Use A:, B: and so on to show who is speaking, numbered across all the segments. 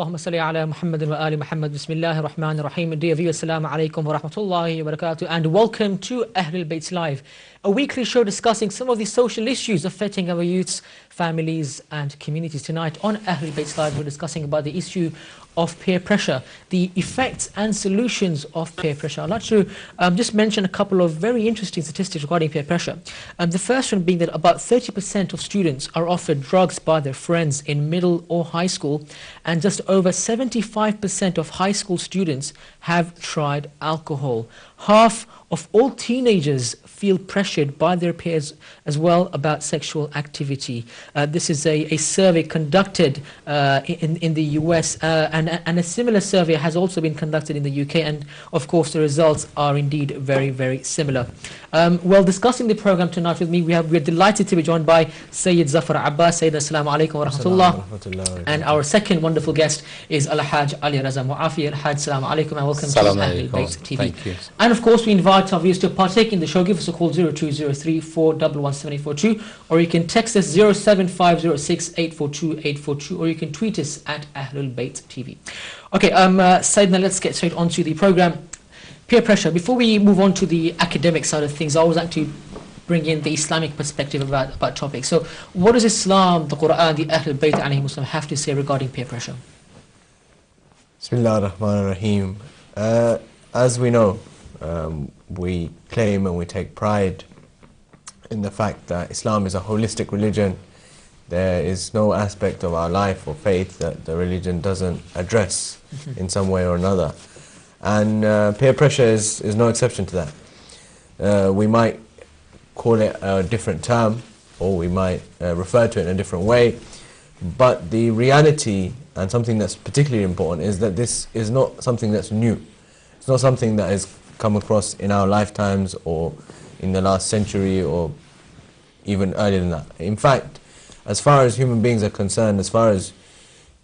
A: Allahumma salli ala Muhammad wa ali Muhammad. Bismillahir Rahmanir Rahim. Dear viewers, assalamu alaikum wa rahmatullahi wa barakatuh, and welcome to Ahlulbayt Live, a weekly show discussing some of the social issues affecting our youths, families and communities. Tonight on Ahlulbayt Live, we're discussing about the issue of peer pressure, the effects and solutions of peer pressure. I'd like to just mention a couple of very interesting statistics regarding peer pressure. The first one being that about 30% of students are offered drugs by their friends in middle or high school, and just over 75% of high school students have tried alcohol. Half of all teenagers feel pressured by their peers as well about sexual activity. This is a survey conducted in the US, and a similar survey has also been conducted in the UK, and of course the results are indeed very, very similar. Well, discussing the program tonight with me, we're delighted to be joined by Sayyid Zafar Abbas. Sayyid, assalamu alaikum wa rahmatullah. And our second wonderful guest is Al-Hajj Ali Raza Muafi. Al-Hajj, assalamu alaikum and welcome to Ahlulbayt TV.
B: Thank you.
A: And of course we invite our viewers to partake in the show. Give us a call 0203 411 742, or you can text us 07506 842 842, or you can tweet us at Ahlulbayt TV. Okay, Sayyidina, let's get straight onto the program. Peer pressure. Before we move on to the academic side of things, I always like to bring in the Islamic perspective about topics. So what does Islam, the Quran, the Ahlulbayt alayhi Muslim have to say regarding peer pressure?
B: Bismillah ar-Rahman ar-Rahim. As we know, we claim and we take pride in the fact that Islam is a holistic religion. There is no aspect of our life or faith that the religion doesn't address in some way or another. And peer pressure is no exception to that. We might call it a different term, or we might refer to it in a different way, but the reality, and something that's particularly important, is that this is not something that's new. It's not something that has come across in our lifetimes or in the last century or even earlier than that. In fact, as far as human beings are concerned, as far as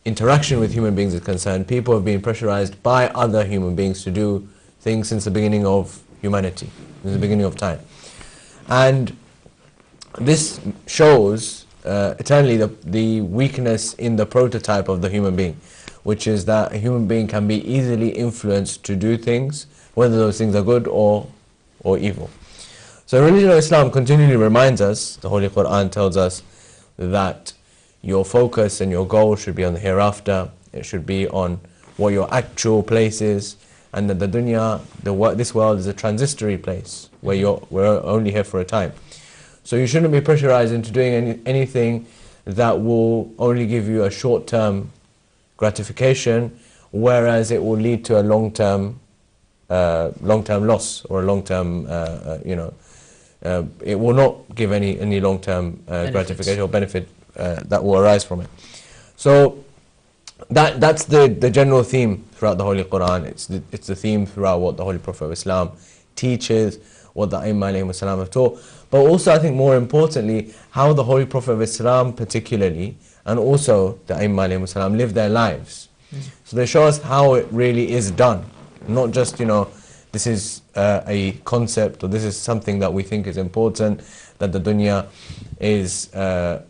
B: interaction with human beings is concerned, people have been pressurized by other human beings to do things since the beginning of humanity, since the beginning of time. And this shows eternally the weakness in the prototype of the human being, which is that a human being can be easily influenced to do things, whether those things are good or evil. So religion of Islam continually reminds us, the Holy Quran tells us, that your focus and your goal should be on the hereafter. It should be on what your actual place is, and that the dunya, this world, is a transitory place where we're only here for a time. So you shouldn't be pressurized into doing anything that will only give you a short-term gratification, whereas it will lead to a long-term loss, or a long-term, it will not give any long-term gratification or benefit that will arise from it. So that's the general theme throughout the Holy Quran. It's the theme throughout what the Holy Prophet of Islam teaches, what the A'immah alayhim as-salam have taught, but also, I think more importantly, how the Holy Prophet of Islam particularly, and also the A'immah alayhim as-salam, live their lives. So they show us how it really is done, not just, this is a concept, or this is something that we think is important, that the dunya is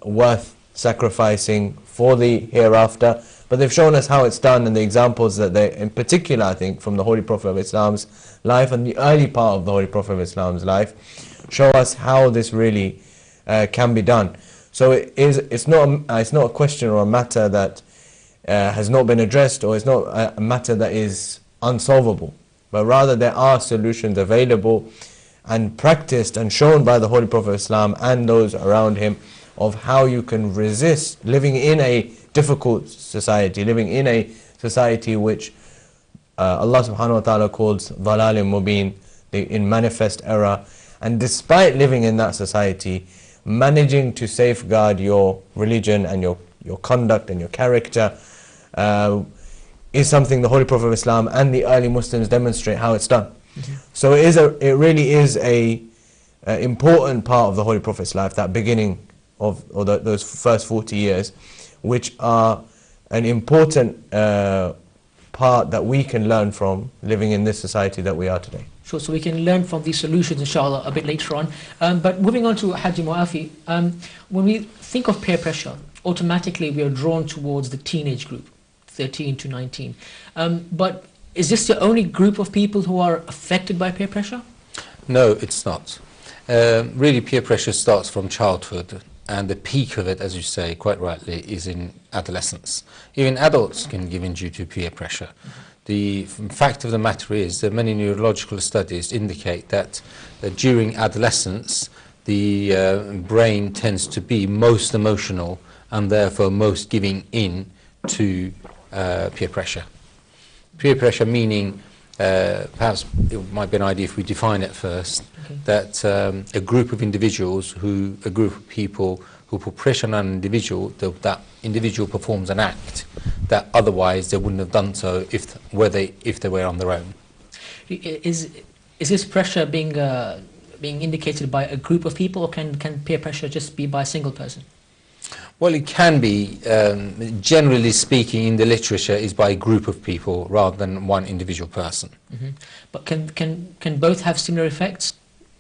B: worth sacrificing for the hereafter, but they've shown us how it's done, and the examples that they, in particular, I think, from the Holy Prophet of Islam's life and the early part of the Holy Prophet of Islam's life, show us how this really can be done. So it's not a question or a matter that has not been addressed, or it's not a matter that is unsolvable, but rather there are solutions available and practiced and shown by the Holy Prophet of Islam and those around him, of how you can resist living in a difficult society, living in a society which Allah subhanahu wa ta'ala calls dhalalim mubin, in manifest error, and despite living in that society, managing to safeguard your religion and your conduct and your character is something the Holy Prophet of Islam and the early Muslims demonstrate how it's done. So it really is a important part of the Holy Prophet's life, that beginning of, or those first 40 years, which are an important part that we can learn from living in this society that we are today.
A: Sure, so we can learn from these solutions, inshallah, a bit later on. But moving on to Haji Muafi, when we think of peer pressure, automatically we are drawn towards the teenage group. 13 to 19. But is this the only group of people who are affected by peer pressure?
C: No, it's not. Really, peer pressure starts from childhood, and the peak of it, as you say quite rightly, is in adolescence. Even adults can give in due to peer pressure. The fact of the matter is that many neurological studies indicate that during adolescence, the brain tends to be most emotional and therefore most giving in to peer pressure. Peer pressure meaning, perhaps it might be an idea if we define it first, that a group of individuals, a group of people who put pressure on an individual, that individual performs an act that otherwise they wouldn't have done so if they were on their own.
A: Is this pressure being indicated by a group of people, or can peer pressure just be by a single person?
C: Well, it can be, generally speaking, in the literature, is by a group of people rather than one individual person.
A: But can both have similar effects?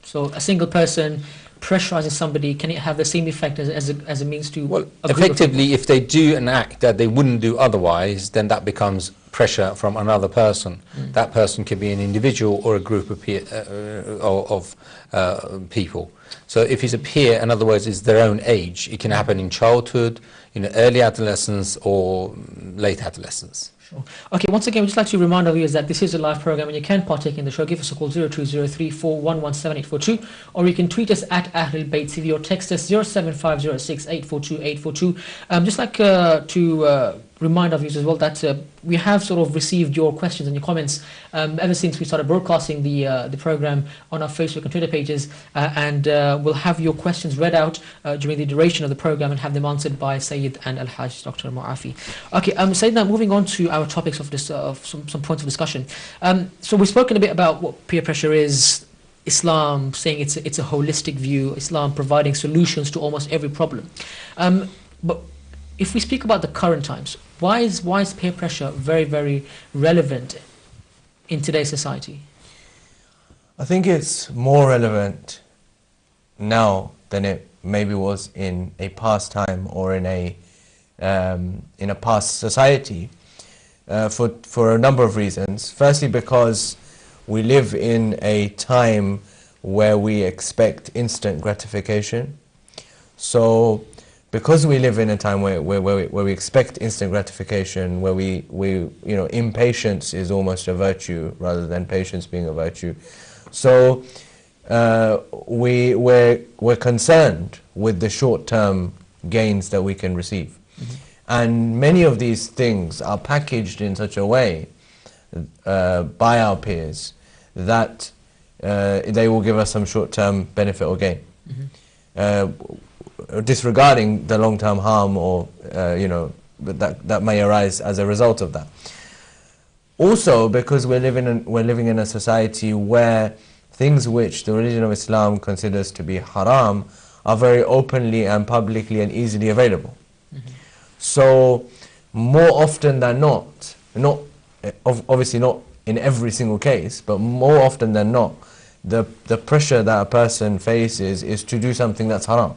A: So a single person pressurizing somebody, can it have the same effect as a means to...
C: Well, effectively, if they do an act that they wouldn't do otherwise, then that becomes pressure from another person. That person can be an individual or a group of people. So if it's a peer, in other words, it's their own age, it can happen in childhood, in early adolescence or late adolescence.
A: Sure. Okay, once again, we'd just like to remind our viewers that this is a live program and you can partake in the show. Give us a call 0203411784 or you can tweet us at Ahlulbayt TV or text us 07506842842. Just like to remind our viewers as well that we have sort of received your questions and your comments ever since we started broadcasting the program on our Facebook and Twitter pages, and we'll have your questions read out during the duration of the program and have them answered by Sayyid and Al-Hajj Dr. Mu'afi. Okay, Sayyid, now moving on to our topics of this, some points of discussion. So we've spoken a bit about what peer pressure is, Islam saying it's a holistic view, Islam providing solutions to almost every problem. But if we speak about the current times, why is peer pressure very, very relevant in today's society?
B: I think it's more relevant now than it maybe was in a past time or in a past society, for a number of reasons. Firstly, because we live in a time where we expect instant gratification. So because we live in a time where we expect instant gratification, where impatience is almost a virtue rather than patience being a virtue. So we're concerned with the short-term gains that we can receive. And many of these things are packaged in such a way by our peers that they will give us some short-term benefit or gain. Disregarding the long-term harm or that may arise as a result of that. Also, because we're living in a society where things which the religion of Islam considers to be haram are very openly and publicly and easily available. So more often than not, obviously not in every single case, but more often than not, the pressure that a person faces is to do something that's haram.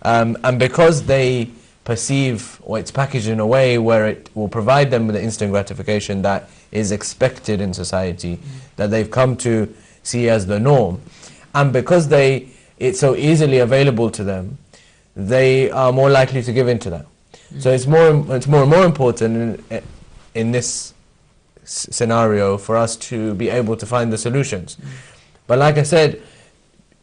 B: And because they perceive, or it's packaged in a way where it will provide them with the instant gratification that is expected in society, that they've come to see as the norm, and because it's so easily available to them, they are more likely to give in to that. So it's more and more important in this scenario for us to be able to find the solutions. But like I said,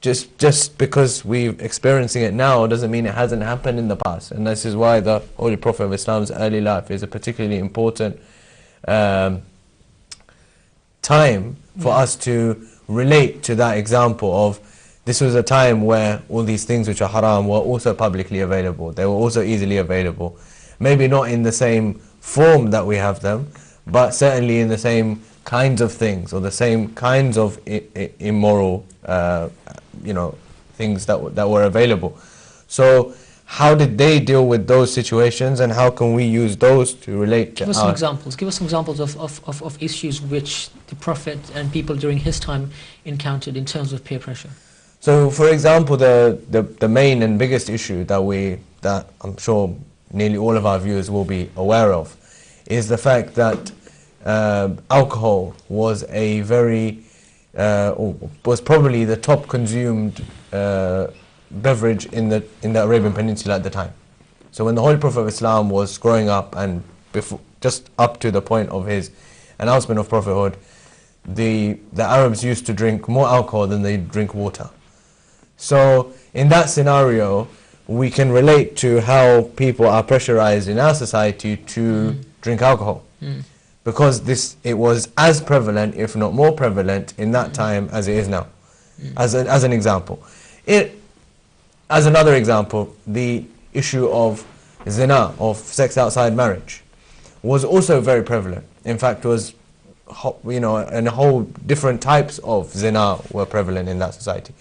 B: just because we're experiencing it now doesn't mean it hasn't happened in the past. And this is why the Holy Prophet of Islam's early life is a particularly important time for us to relate to that example of this was a time where all these things which are haram were also publicly available. They were also easily available. Maybe not in the same form that we have them, but certainly in the same kinds of things or the same kinds of immoral things that were available. So how did they deal with those situations, and how can we use those to relate to
A: Give us some examples. Give us some examples of issues which the Prophet and people during his time encountered in terms of peer pressure.
B: So, for example, the main and biggest issue that I'm sure nearly all of our viewers will be aware of is the fact that alcohol was a very was probably the top consumed beverage in the Arabian Peninsula at the time. So when the Holy Prophet of Islam was growing up, and before, just up to the point of his announcement of prophethood, the Arabs used to drink more alcohol than they drink water. So in that scenario, we can relate to how people are pressurized in our society to drink alcohol. Because it was as prevalent, if not more prevalent, in that time as it is now. As an example. As another example, the issue of zina, of sex outside marriage, was also very prevalent. In fact, was, you know, and a whole different types of zina were prevalent in that society.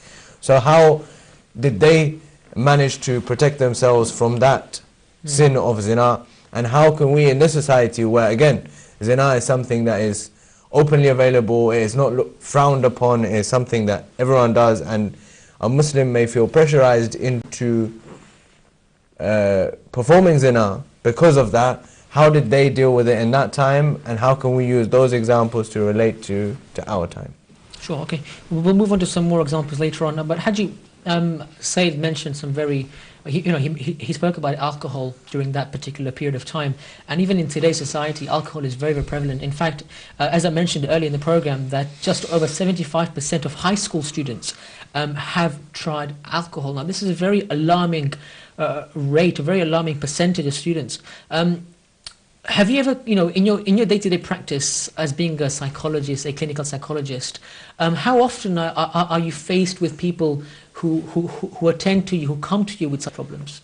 B: So how did they manage to protect themselves from that sin of zina? And how can we, in this society where, again, zina is something that is openly available, it is not frowned upon, it is something that everyone does, and a Muslim may feel pressurized into performing zina because of that. How did they deal with it in that time, and how can we use those examples to relate to our time?
A: Sure, okay. We'll move on to some more examples later on. But Haji, Said mentioned some very, he spoke about alcohol during that particular period of time. And even in today's society, alcohol is very, very prevalent. In fact, as I mentioned earlier in the program, that just over 75% of high school students have tried alcohol. Now, this is a very alarming rate, a very alarming percentage of students. Have you ever, in your day-to-day practice as being a psychologist, a clinical psychologist, how often are you faced with people who attend to you, who come to you with such problems?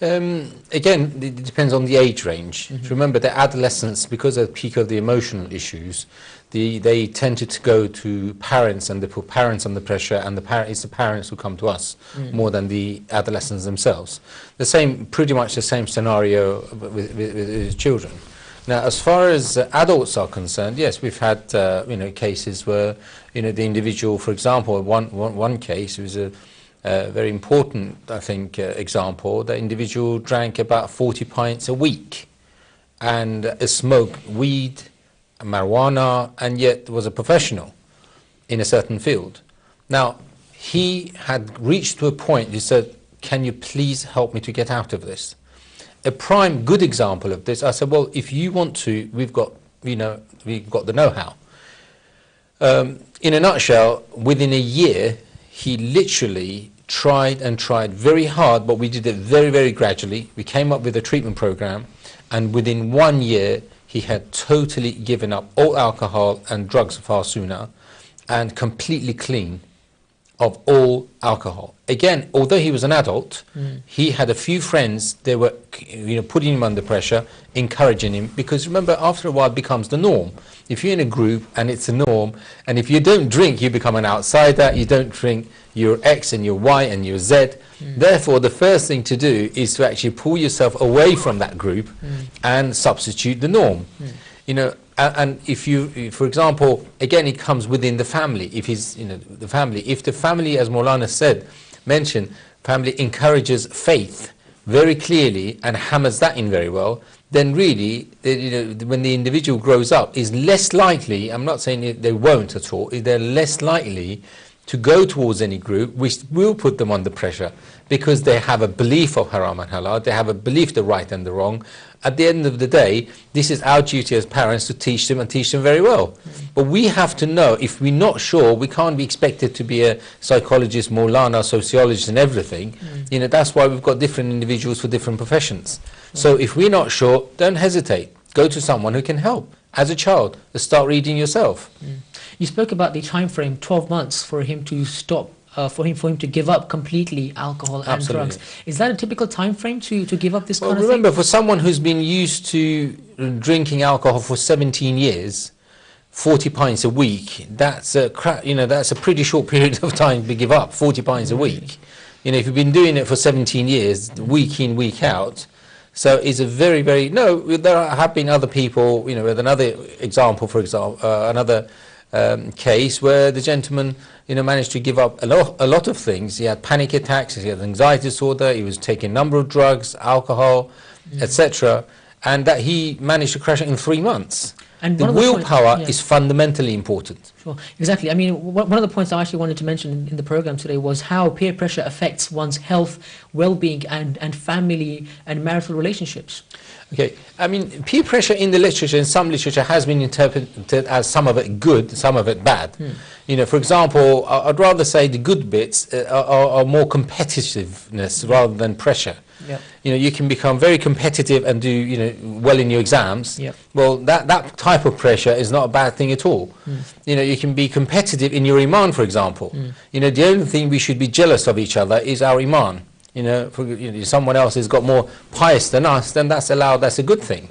C: Again, it depends on the age range. Remember, the adolescents, because of the peak of the emotional issues, they tended to go to parents, and they put parents under pressure, and it's the parents who come to us more than the adolescents themselves. Pretty much the same scenario with children. Now, as far as adults are concerned, yes, we've had cases where the individual, for example, one case was a very important, I think, example. The individual drank about 40 pints a week and smoked weed, marijuana, and yet was a professional in a certain field. Now, he had reached to a point, he said, can you please help me to get out of this? A prime good example of this, I said, well, if you want to, we've got the know-how. In a nutshell, within a year, he literally tried very hard, but we did it very, very gradually. We came up with a treatment program, and within 1 year, he had totally given up all alcohol and drugs far sooner, and completely clean of all alcohol. Again, although he was an adult, he had a few friends. They were putting him under pressure, encouraging him, because remember, after a while it becomes the norm. If you're in a group and it's a norm, and if you don't drink, you become an outsider. You don't drink, you're X and you're Y and you're Z. Therefore, the first thing to do is to actually pull yourself away from that group and substitute the norm. And if you, for example, again, it comes within the family. If the family, as Maulana mentioned, family encourages faith very clearly and hammers that in very well, then really, when the individual grows up, is less likely, I'm not saying they won't at all, they're less likely to go towards any group which will put them under pressure, because they have a belief of haram and halal, they have a belief the right and the wrong. At the end of the day, this is our duty as parents to teach them, and teach them very well. But we have to know, if we're not sure, we can't be expected to be a psychologist, Maulana, sociologist and everything. That's why we've got different individuals for different professions. So if we're not sure, don't hesitate. Go to someone who can help. As a child, start reading yourself.
A: You spoke about the time frame, 12 months, for him to stop, for him to give up completely alcohol and drugs. Is that a typical time frame to give up this kind of thing?
C: Remember, for someone who's been used to drinking alcohol for 17 years, 40 pints a week, that's a pretty short period of time to give up, 40 pints a week. If you've been doing it for 17 years, week in, week out, so it's a very, very, there have been other people, with another example, for example, another case where the gentleman managed to give up a lot of things. He had panic attacks, he had anxiety disorder, he was taking a number of drugs, alcohol, etc. and that he managed to crash it in 3 months.
A: And
C: the
A: one of the
C: willpower
A: points,
C: is fundamentally important.
A: Sure, exactly. I mean, one of the points I actually wanted to mention in the program today was how peer pressure affects one's health, well-being, and family and marital relationships.
C: Okay, I mean, peer pressure in the literature, in some literature, has been interpreted as some of it good, some of it bad. You know, for example, I'd rather say the good bits are more competitiveness rather than pressure.
A: Yep.
C: You know, you can become very competitive and do, you know, well in your exams.
A: Yep.
C: Well, that type of pressure is not a bad thing at all. You know, you can be competitive in your iman, for example. You know, the only thing we should be jealous of each other is our iman. You know, someone else has got more pious than us, then that's allowed, that's a good thing.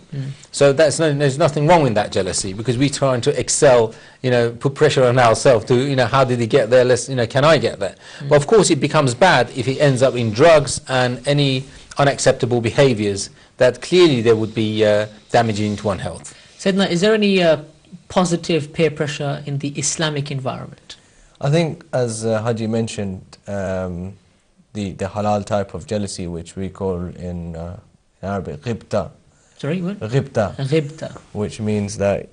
C: So there's nothing wrong with that jealousy, because we're trying to excel, you know, put pressure on ourselves to, you know, how did he get there, let's, you know, can I get there? But of course it becomes bad if it ends up in drugs and any unacceptable behaviors that clearly there would be damaging to one's health.
A: Sayyidina, is there any positive peer pressure in the Islamic environment?
B: I think, as Haji mentioned, the halal type of jealousy, which we call in Arabic ghibta.
A: Sorry, what?
B: Ghibta.
A: Ghibta.
B: Which means that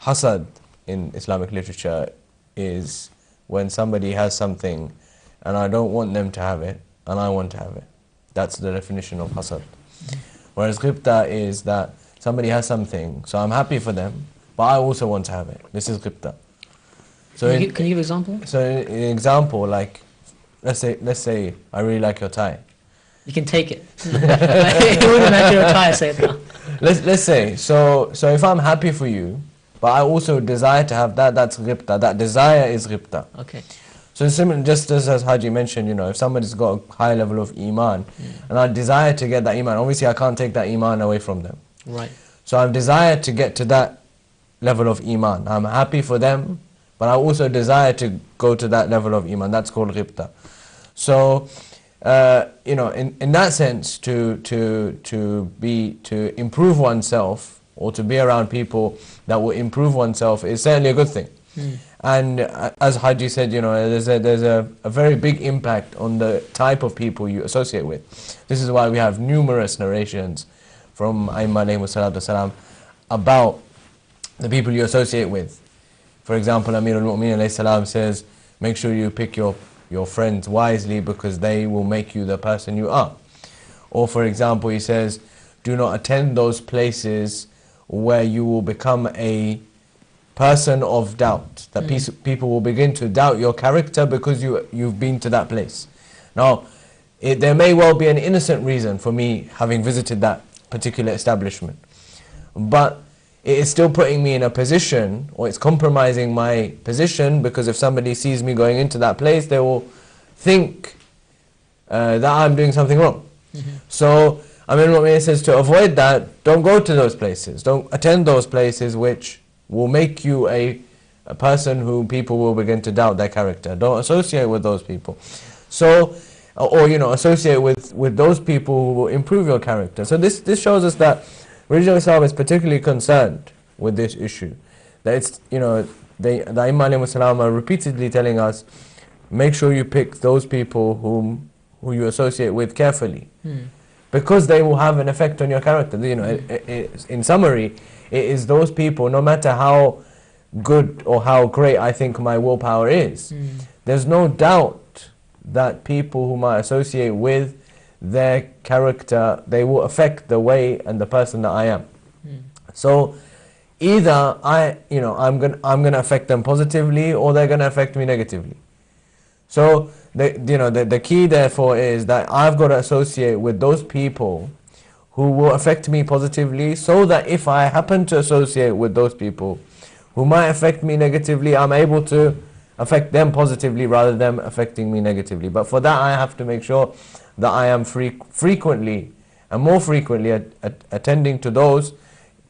B: hasad in Islamic literature is when somebody has something and I don't want them to have it and I want to have it. That's the definition of hasad. Whereas ghibta is that somebody has something, so I'm happy for them, but I also want to have it. This is ghibta. So
A: Can you give an example?
B: So an example, like, let's say I really like your tie.
A: You can take it. It wouldn't matter your tie, Sayyidina.
B: Let's say, so if I'm happy for you, but I also desire to have that, that's ghibta. That desire is ghibta.
A: Okay.
B: So similar, just as Haji mentioned, you know, if somebody's got a high level of iman, and I desire to get that iman, obviously I can't take that iman away from them.
A: Right.
B: So I've desired to get to that level of iman. I'm happy for them, but I also desire to go to that level of iman. That's called ghibta. So, you know, in that sense, to improve oneself or to be around people that will improve oneself is certainly a good thing. And as Haji said, you know, there's a very big impact on the type of people you associate with. This is why we have numerous narrations from Aimma alayhi salatu wasalam about the people you associate with. For example, Amir al-Mu'minin alayhi salam says, make sure you pick your friends wisely because they will make you the person you are. Or for example, he says, do not attend those places where you will become a person of doubt. That people will begin to doubt your character because you've been to that place. Now, there may well be an innocent reason for me having visited that particular establishment, but it is still putting me in a position, or it's compromising my position, because if somebody sees me going into that place, they will think that I'm doing something wrong. So, I mean, what it says, to avoid that, don't go to those places. Don't attend those places which will make you a person who people will begin to doubt their character. Don't associate with those people. So, or, you know, associate with those people who will improve your character. So this shows us that religion of Islam is particularly concerned with this issue. That it's, you know, the Imam alayhi are repeatedly telling us, make sure you pick those people who you associate with carefully, because they will have an effect on your character. You know, in summary, it is those people, no matter how good or how great I think my willpower is, there's no doubt that people whom I associate with, their character, they will affect the way and the person that I am. So either I'm gonna affect them positively, or they're gonna affect me negatively. So the key therefore is that I've got to associate with those people who will affect me positively, so that if I happen to associate with those people who might affect me negatively, I'm able to affect them positively rather than them affecting me negatively. But for that I have to make sure that I am frequently and more frequently attending to those,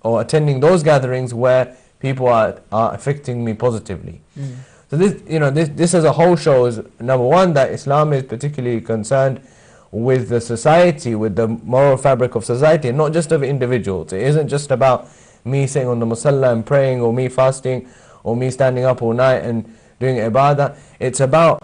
B: or attending those gatherings where people are affecting me positively. So this as a whole shows, number one, that Islam is particularly concerned with the society, with the moral fabric of society, and not just of individuals. It isn't just about me sitting on the musalla and praying, or me fasting, or me standing up all night and doing ibadah. It's about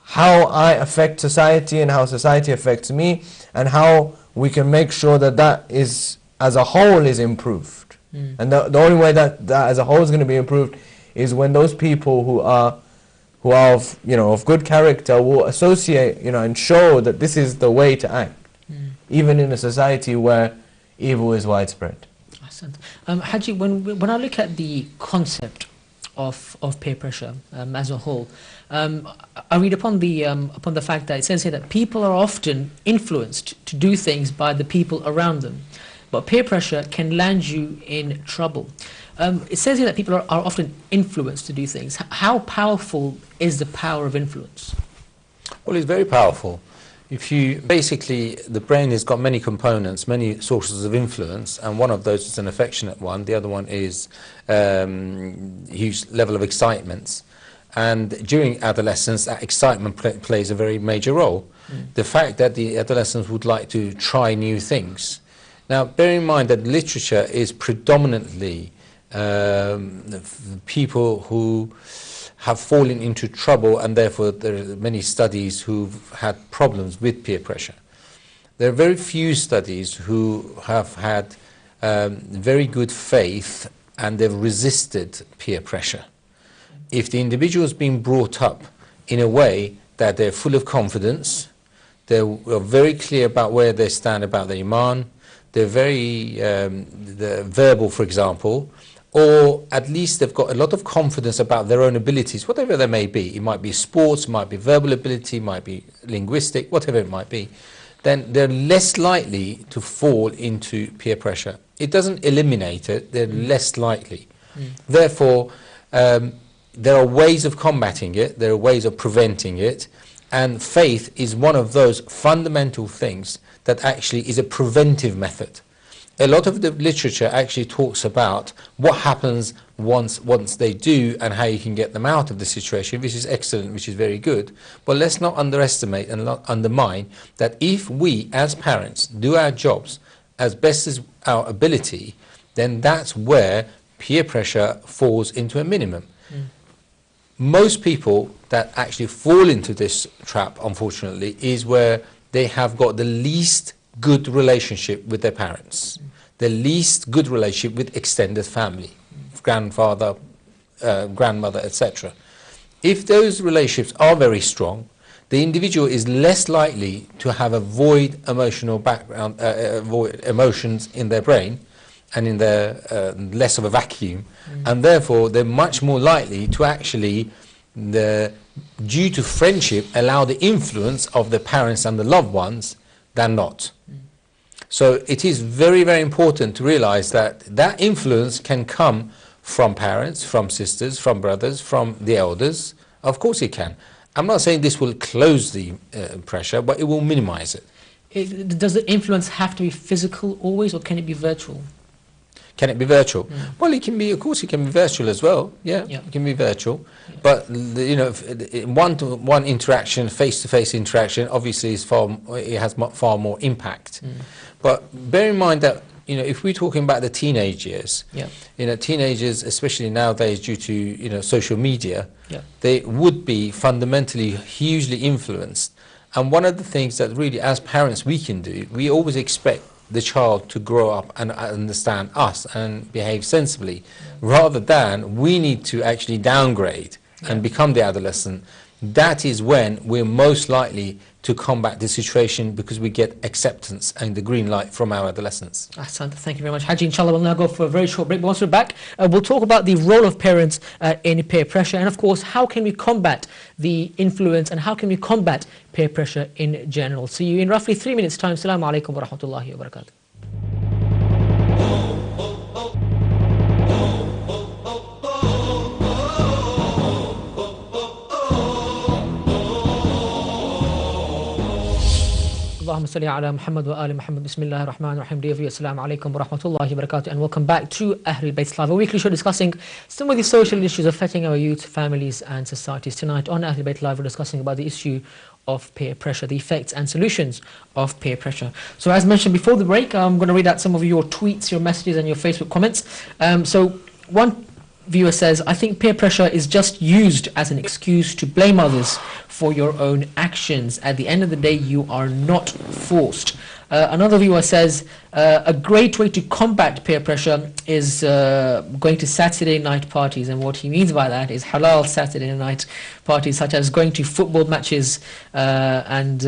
B: how I affect society and how society affects me, and how we can make sure that that is, as a whole, is improved. And the only way that as a whole is going to be improved is when those people who are of, of good character will associate, and show that this is the way to act, even in a society where evil is widespread.
A: Haji, when I look at the concept of peer pressure as a whole, I read upon the fact that it says here that people are often influenced to do things by the people around them, but peer pressure can land you in trouble. It says here that people are often influenced to do things. How powerful is the power of influence?
C: Well, it's very powerful. Basically, the brain has got many components, many sources of influence, and one of those is an affectionate one. The other one is huge level of excitements. And during adolescence, that excitement plays a very major role. The fact that the adolescents would like to try new things. Now, bear in mind that literature is predominantly people who have fallen into trouble, and therefore there are many studies who've had problems with peer pressure. There are very few studies who have had very good faith and they've resisted peer pressure. If the individual has been brought up in a way that they're full of confidence, they're very clear about where they stand about the Iman, they're very verbal, for example, or at least they've got a lot of confidence about their own abilities, whatever they may be. It might be sports, it might be verbal ability, it might be linguistic, whatever it might be. Then they're less likely to fall into peer pressure. It doesn't eliminate it, they're less likely. Therefore, there are ways of combating it, there are ways of preventing it, and faith is one of those fundamental things that actually is a preventive method. A lot of the literature actually talks about what happens once they do and how you can get them out of the situation, which is excellent, which is very good. But let's not underestimate and not undermine that if we as parents do our jobs as best as our ability, then that's where peer pressure falls into a minimum. Most people that actually fall into this trap, unfortunately, is where they have got the least good relationship with their parents, the least good relationship with extended family, grandfather, grandmother, etc. If those relationships are very strong, the individual is less likely to have a void emotional background, void emotions in their brain, and in their less of a vacuum, and therefore they're much more likely to actually, due to friendship, allow the influence of the parents and the loved ones than not. So it is very, very important to realize that that influence can come from parents, from sisters, from brothers, from the elders. Of course it can. I'm not saying this will close the pressure, but it will minimize it.
A: Does the influence have to be physical always, or can it be virtual?
C: Can it be virtual? Well, it can be, of course, it can be virtual as well. Yeah, it can be virtual. But, one-to-one interaction, face-to-face interaction, obviously it has far more impact. But bear in mind that, if we're talking about the teenage years, teenagers, especially nowadays due to, social media, they would be fundamentally hugely influenced. And one of the things that really, as parents, we can do, we always expect the child to grow up and understand us and behave sensibly, rather than we need to actually downgrade and become the adolescent. That is when we're most likely to combat the situation, because we get acceptance and the green light from our adolescents.
A: Ahsan, thank you very much. Haji, inshallah, we'll now go for a very short break. But once we're back, we'll talk about the role of parents in peer pressure, and of course, how can we combat the influence and how can we combat peer pressure in general. See you in roughly 3 minutes' time. Assalamu alaikum wa rahmatullahi wa barakatuh. Allahumma salli ala Muhammad wa ali Muhammad. Bismillahir Rahmanir Rahim. Dear viewers, assalamu alaikum wa rahmatullahi wa barakatuh, and welcome back to Ahlulbayt Live, a weekly show discussing some of the social issues affecting our youth, families and societies. Tonight on Ahlulbayt Live, we're discussing about the issue of peer pressure, the effects and solutions of peer pressure. So as mentioned before the break, I'm going to read out some of your tweets, your messages and your Facebook comments. So one viewer says, I think peer pressure is just used as an excuse to blame others for your own actions. At the end of the day, you are not forced. Another viewer says, a great way to combat peer pressure is going to Saturday night parties, and what he means by that is halal Saturday night parties, such as going to football matches and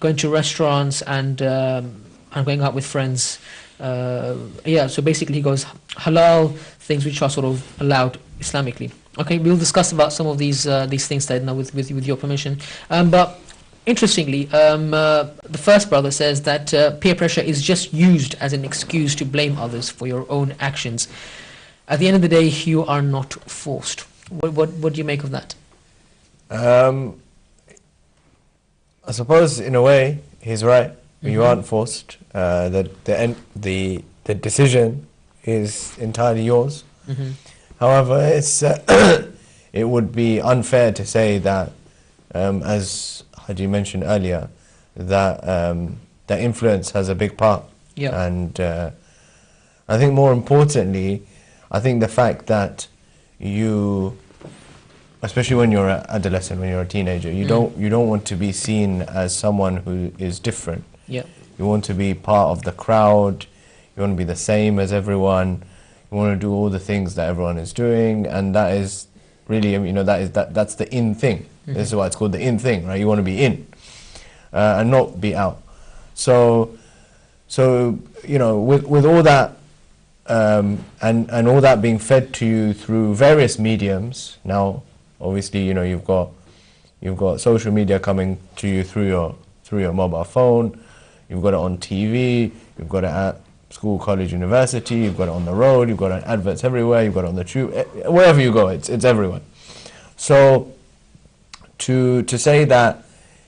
A: going to restaurants and going out with friends. Yeah, so basically he goes halal things which are sort of allowed Islamically. Okay, we'll discuss about some of these things that now with your permission. But interestingly, the first brother says that peer pressure is just used as an excuse to blame others for your own actions. At the end of the day, you are not forced. What do you make of that?
B: I suppose in a way he's right. You aren't forced. The decision is entirely yours. However, it's it would be unfair to say that, as Haji mentioned earlier, that that influence has a big part.
A: Yeah.
B: And I think more importantly, I think the fact that you, especially when you're an adolescent, when you're a teenager, you don't want to be seen as someone who is different.
A: Yeah.
B: You want to be part of the crowd. You want to be the same as everyone. You want to do all the things that everyone is doing, and that is really, that's the in thing. This is why it's called the in thing, right? You want to be in, and not be out. So with all that, and all that being fed to you through various mediums. Now, obviously, you've got social media coming to you through your mobile phone. You've got it on TV. You've got it at school, college, university. You've got it on the road. You've got it in adverts everywhere. You've got it on the tube. Wherever you go, it's everywhere. So to say that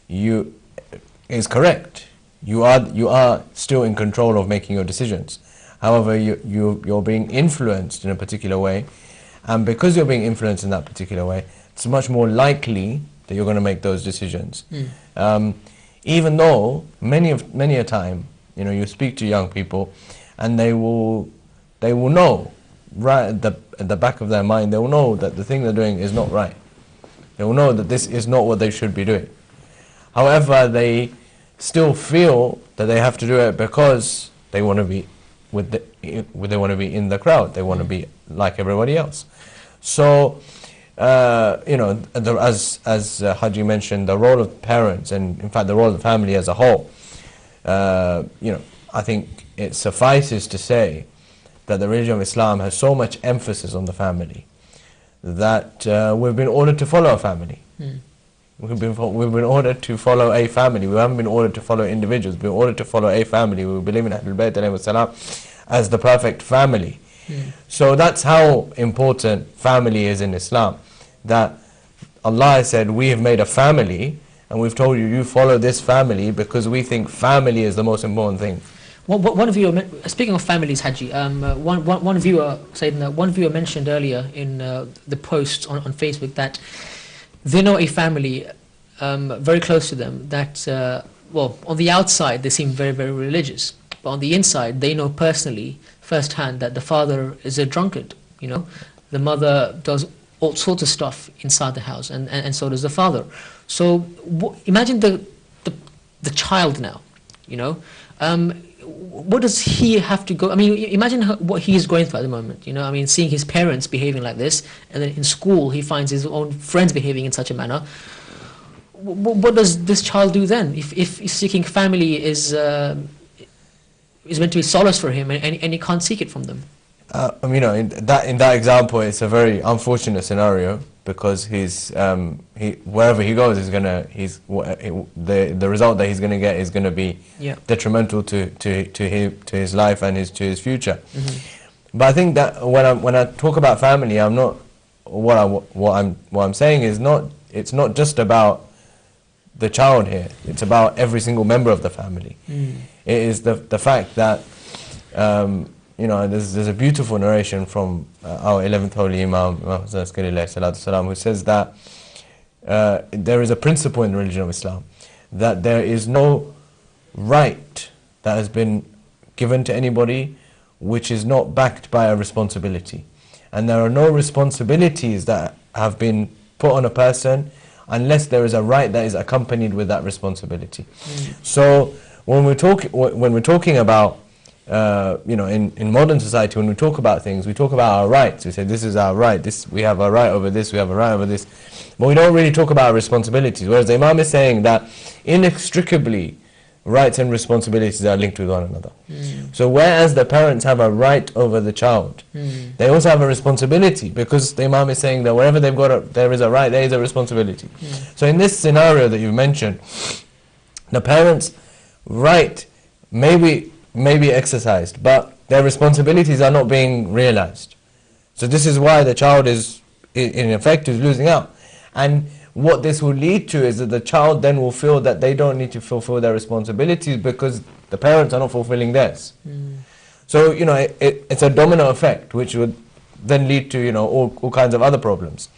B: you is correct. You are still in control of making your decisions. However, you're being influenced in a particular way, and because you're being influenced in that particular way, it's much more likely that you're going to make those decisions. Even though many a time, you speak to young people, and they will know right at the back of their mind, they will know that the thing they're doing is not right. They will know that this is not what they should be doing. However, they still feel that they have to do it because they want to be they want to be in the crowd. They want to be like everybody else. So, as Haji mentioned, the role of parents, and in fact the role of the family as a whole, I think it suffices to say that the religion of Islam has so much emphasis on the family that we've been ordered to follow a family. We've been ordered to follow a family. We haven't been ordered to follow individuals. We've been ordered to follow a family. We believe in Ahlulbayt as the perfect family. So that's how important family is in Islam. That Allah has said, we have made a family, and we've told you, you follow this family because we think family is the most important thing.
A: One viewer, speaking of families, Haji, one viewer said, one viewer mentioned earlier in the post on Facebook that they know a family very close to them that, well, on the outside they seem very, very religious, but on the inside they know personally, firsthand, that the father is a drunkard. The mother does all sorts of stuff inside the house, and so does the father. So imagine the child now. What does he have to go? I mean, imagine what he is going through at the moment. Seeing his parents behaving like this, and then in school he finds his own friends behaving in such a manner. What does this child do then? If seeking family is meant to be solace for him, and he can't seek it from them.
B: In that example, it's a very unfortunate scenario because wherever he goes, the result that he's going to get is going to be detrimental to his life and to his future. But I think that when I talk about family, I'm not what I'm saying is it's not just about the child here. It's about every single member of the family. It is the fact that. There's a beautiful narration from our 11th Holy Imam, who says that there is a principle in the religion of Islam, that there is no right that has been given to anybody which is not backed by a responsibility. And there are no responsibilities that have been put on a person unless there is a right that is accompanied with that responsibility. So when we're talking about in modern society, when we talk about things, we talk about our rights. We say this is our right. We have a right over this. We have a right over this. But we don't really talk about our responsibilities. Whereas the Imam is saying that inextricably, rights and responsibilities are linked with one another. So whereas the parents have a right over the child, they also have a responsibility, because the Imam is saying that wherever there is a right, there is a responsibility. So in this scenario that you mentioned, the parents' right may be exercised, but their responsibilities are not being realized. So this is why the child is, in effect, is losing out. And what this will lead to is that the child then will feel that they don't need to fulfill their responsibilities because the parents are not fulfilling theirs. So, it's a domino effect, which would then lead to, all kinds of other problems.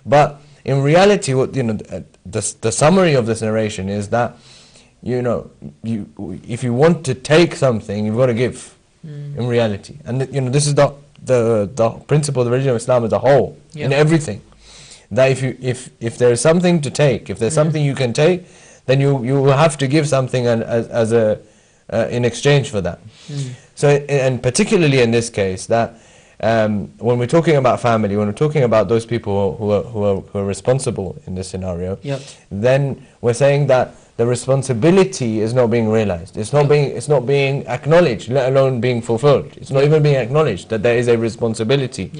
B: But in reality, what, the summary of this narration is that, if you want to take something, you've got to give, in reality. And, this is the principle of the religion of Islam as a whole, in everything. That if there is something to take, if there's something you can take, then you will have to give something as in exchange for that. So, and particularly in this case, that when we're talking about family, when we're talking about those people who are responsible in this scenario, then we're saying that the responsibility is not being realized. It's not being acknowledged, let alone being fulfilled. It's not even being acknowledged that there is a responsibility.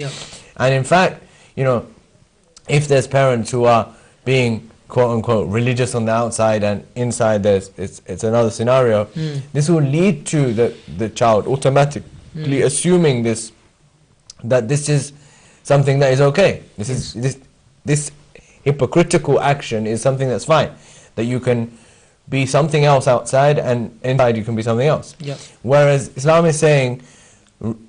B: And in fact, if there's parents who are being quote unquote religious on the outside and inside it's another scenario, this will lead to the child automatically assuming that this is something that is okay. This hypocritical action is something that's fine. That you can be something else outside and inside you can be something else. Whereas Islam is saying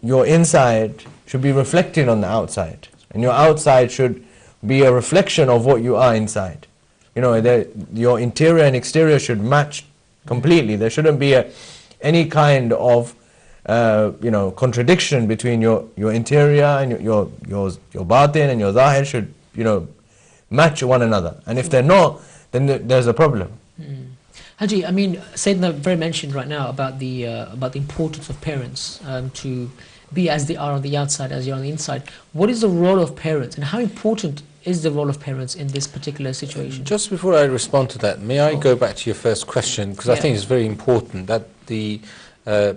B: your inside should be reflected on the outside, and your outside should be a reflection of what you are inside. Your interior and exterior should match completely. There shouldn't be any kind of contradiction between your interior and your batin and your zahir should match one another. And if they're not, then there's a problem.
A: Haji, Sayyidina very mentioned right now about the importance of parents to be as they are on the outside as you're on the inside. What is the role of parents, and how important is the role of parents in this particular situation?
C: Just before I respond to that, may I go back to your first question, because I think it's very important that the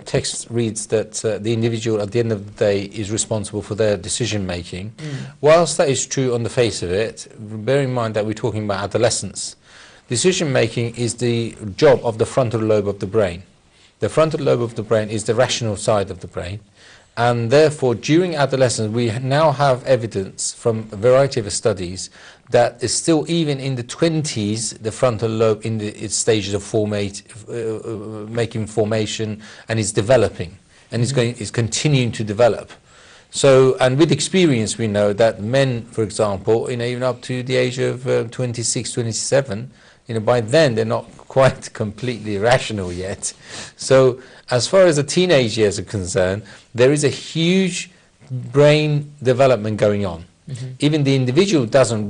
C: text reads that the individual at the end of the day is responsible for their decision making. Whilst that is true on the face of it, bear in mind that we're talking about adolescence. Decision making is the job of the frontal lobe of the brain. The frontal lobe of the brain is the rational side of the brain. And therefore, during adolescence, we now have evidence from a variety of studies that is still, even in the 20s, the frontal lobe in its stages of making formation and is developing, and is continuing to develop. So, and with experience, we know that men, for example, even up to the age of 26, 27, by then they're not quite completely rational yet. So as far as the teenage years are concerned, there is a huge brain development going on. Even the individual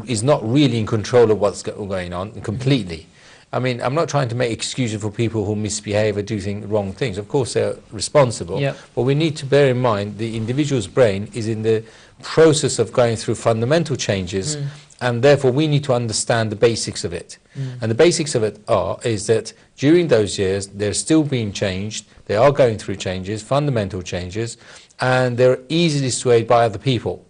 C: is not really in control of what's going on completely. I'm not trying to make excuses for people who misbehave or do wrong things. Of course they're responsible, but we need to bear in mind the individual's brain is in the process of going through fundamental changes, and therefore we need to understand the basics of it. And the basics of it is that during those years they're still being changed, they are going through changes, fundamental changes, and they're easily swayed by other people.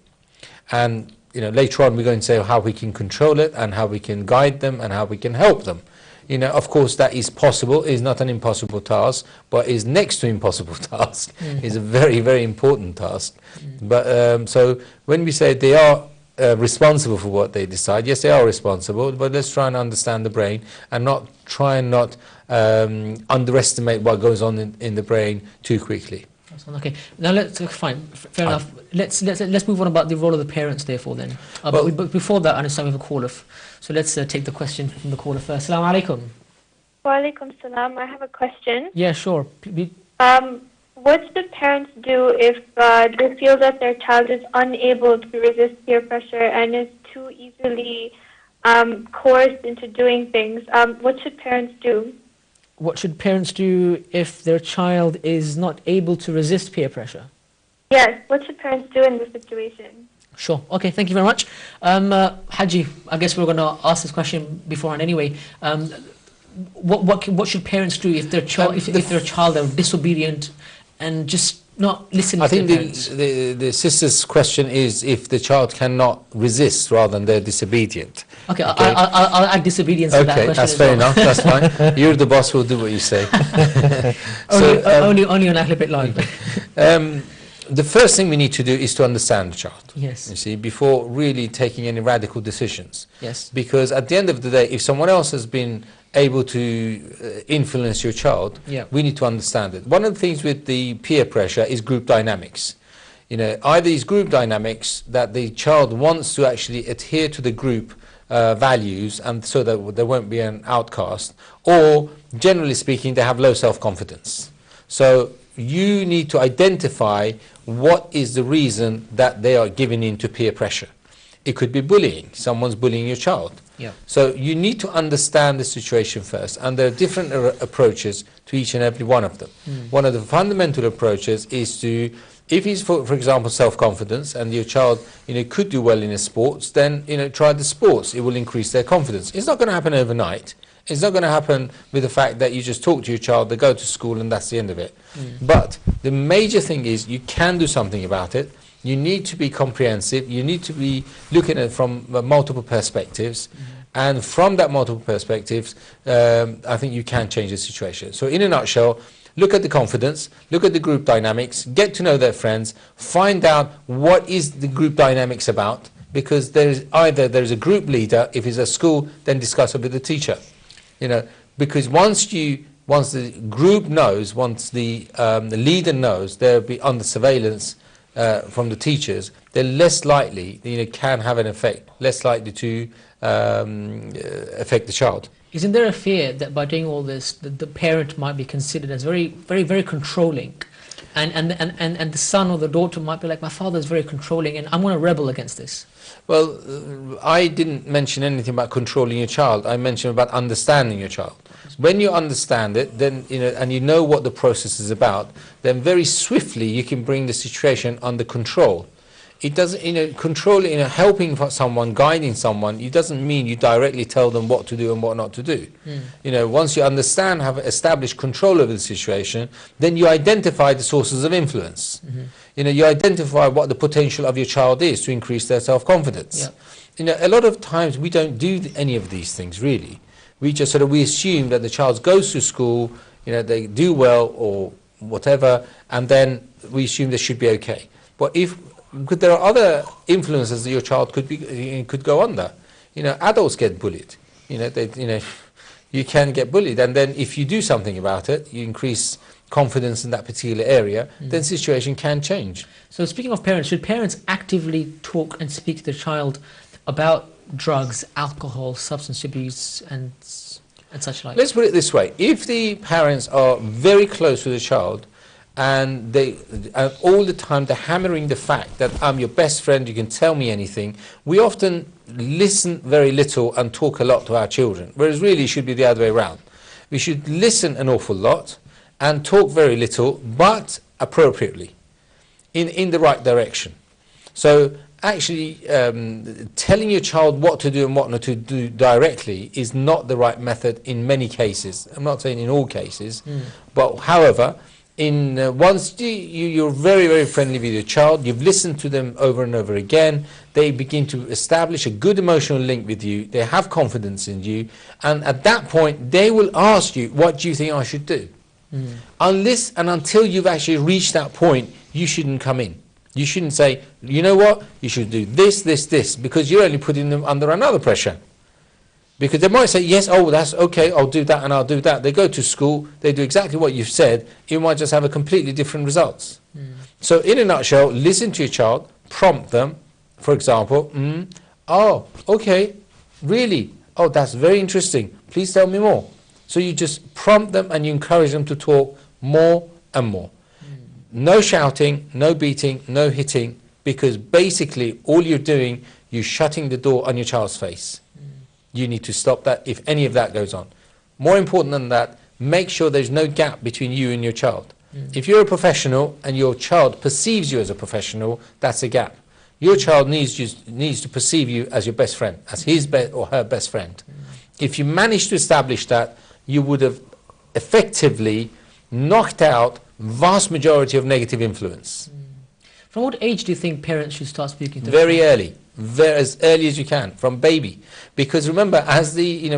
C: And later on we're going to say how we can control it and how we can guide them and how we can help them. Of course that is possible, is not an impossible task, but is next to impossible task. Is a very, very important task. But so when we say they are responsible for what they decide, yes, they are responsible, but let's try and understand the brain and not underestimate what goes on in the brain too quickly.
A: Okay, now let's fair enough. Let's move on about the role of the parents. Therefore, then, but before that, I understand we have a caller. So let's take the question from the caller first. Assalamu alaikum.
D: Wa alaikum salam. I have a question.
A: Yeah, sure.
D: What should parents do if they feel that their child is unable to resist peer pressure and is too easily coerced into doing things? What should parents do?
A: What should parents do if their child is not able to resist peer pressure?
D: Yes, what should parents do in this situation?
A: Sure. Okay, thank you very much. Haji, I guess we're going to ask this question beforehand anyway. What should parents do if their child if their child are disobedient and just not listening
C: I
A: to
C: think
A: their parents?
C: the sister's question is if the child cannot resist rather than they're disobedient.
A: Okay, I'll add disobedience to that
C: Okay,
A: question
C: that's
A: as
C: fair
A: well.
C: enough. That's fine. You're the boss. We'll do what you say.
A: Only on Ahlulbayt Live.
C: The first thing we need to do is to understand the child.
A: Yes.
C: You see, before really taking any radical decisions.
A: Yes.
C: Because at the end of the day, if someone else has been able to influence your child,
A: Yeah.
C: we need to understand it. One of the things with the peer pressure is group dynamics. You know, either these group dynamics that the child wants to actually adhere to the group values and so that there won't be an outcast, or generally speaking, they have low self-confidence. So you need to identify what is the reason that they are giving in to peer pressure. It could be bullying. Someone's bullying your child.
A: Yeah.
C: So you need to understand the situation first, and there are different approaches to each and every one of them. One of the fundamental approaches is to, if he's for example self-confidence, and your child could do well in the sports, then try the sports. It will increase their confidence. It's not going to happen overnight. It's not going to happen with the fact that you just talk to your child, they go to school, and that's the end of it. But the major thing is you can do something about it. You need to be comprehensive. You need to be looking at it from multiple perspectives. And from that multiple perspectives, I think you can change the situation. So in a nutshell, look at the confidence, look at the group dynamics, get to know their friends, find out what is the group dynamics about, because there's a group leader. If it's a school, then discuss it with the teacher. Because once the group knows, once the leader knows, they'll be under surveillance from the teachers, they're less likely, can have an effect, less likely to affect the child.
A: Isn't there a fear that by doing all this, the parent might be considered as very, very, very controlling, and the son or the daughter might be like, my father is very controlling, and I'm going to rebel against this?
C: Well, I didn't mention anything about controlling your child. I mentioned about understanding your child. When you understand it, then and you know what the process is about, then very swiftly you can bring the situation under control. It doesn't, controlling, helping someone, guiding someone, it doesn't mean you directly tell them what to do and what not to do. Once you understand, have established control over the situation, then you identify the sources of influence. You identify what the potential of your child is to increase their self-confidence. Yeah. A lot of times we don't do any of these things really. We just we assume that the child goes to school, they do well or whatever, and then we assume they should be okay. But because there are other influences that your child could go under. Adults get bullied. You can get bullied, and then if you do something about it, you increase confidence in that particular area, then the situation can change.
A: So speaking of parents, should parents actively talk and speak to their child about drugs, alcohol, substance abuse, and such like?
C: Let's put it this way: if the parents are very close with the child, and they all the time they're hammering the fact that I'm your best friend, you can tell me anything, we often listen very little and talk a lot to our children, whereas really it should be the other way around. We should listen an awful lot and talk very little, but appropriately, in the right direction. So actually telling your child what to do and what not to do directly is not the right method in many cases. I'm not saying in all cases, but however, once you're very, very friendly with your child, you've listened to them over and over again, they begin to establish a good emotional link with you, they have confidence in you, and at that point they will ask you, what do you think I should do? Unless and until you've actually reached that point, you shouldn't come in. You shouldn't say, you know what, you should do this, this, this, because you're only putting them under another pressure. Because they might say, yes, oh, that's okay, I'll do that and I'll do that. They go to school, they do exactly what you've said, you might just have a completely different results. So in a nutshell, listen to your child, prompt them, for example, oh, okay, really, oh, that's very interesting, please tell me more. So you just prompt them and you encourage them to talk more and more. No shouting, no beating, no hitting, because basically all you're doing, you're shutting the door on your child's face. You need to stop that if any of that goes on. More important than that, make sure there's no gap between you and your child. If you're a professional and your child perceives you as a professional, that's a gap. Your child needs to perceive you as your best friend, as his or her best friend. If you manage to establish that, you would have effectively knocked out vast majority of negative influence.
A: From what age do you think parents should start speaking to
C: Very early, as early as you can, from baby. Because remember, as we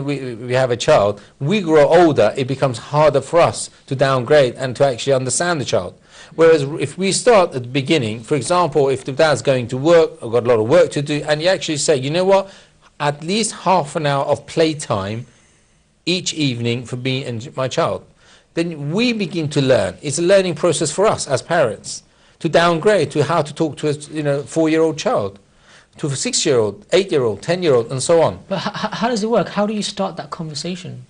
C: have a child, we grow older, it becomes harder for us to downgrade and to actually understand the child. Whereas if we start at the beginning, for example, if the dad's going to work, I've got a lot of work to do, and you actually say, you know what, at least half an hour of playtime each evening for me and my child, then we begin to learn. It's a learning process for us as parents to downgrade to how to talk to a 4-year-old child, to a 6-year-old, 8-year-old, 10-year-old, and so on.
A: But how does it work? How do you start that conversation?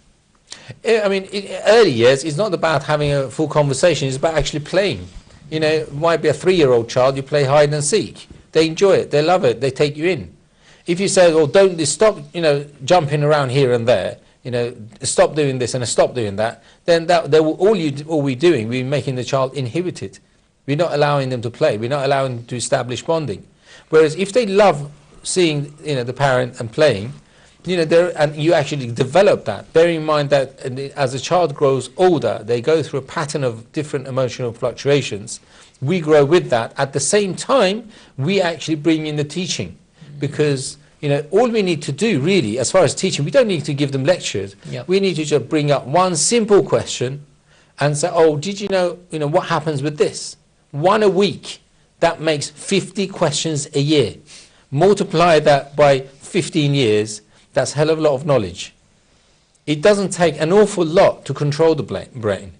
C: I mean, in early years, it's not about having a full conversation, it's about actually playing. It might be a 3-year-old child, you play hide and seek. They enjoy it, they love it, they take you in. If you say, well, don't stop, jumping around here and there, stop doing this and stop doing that, then all we're doing, we're making the child inhibited. We're not allowing them to play, we're not allowing them to establish bonding. Whereas if they love seeing, the parent and playing, and you actually develop that, bearing in mind that as a child grows older, they go through a pattern of different emotional fluctuations. We grow with that. At the same time, we actually bring in the teaching. Because, all we need to do really, as far as teaching, we don't need to give them lectures.
A: Yep.
C: We need to just bring up one simple question and say, oh, did you know, what happens with this? One a week, that makes 50 questions a year. Multiply that by 15 years, that's a hell of a lot of knowledge. It doesn't take an awful lot to control the brain.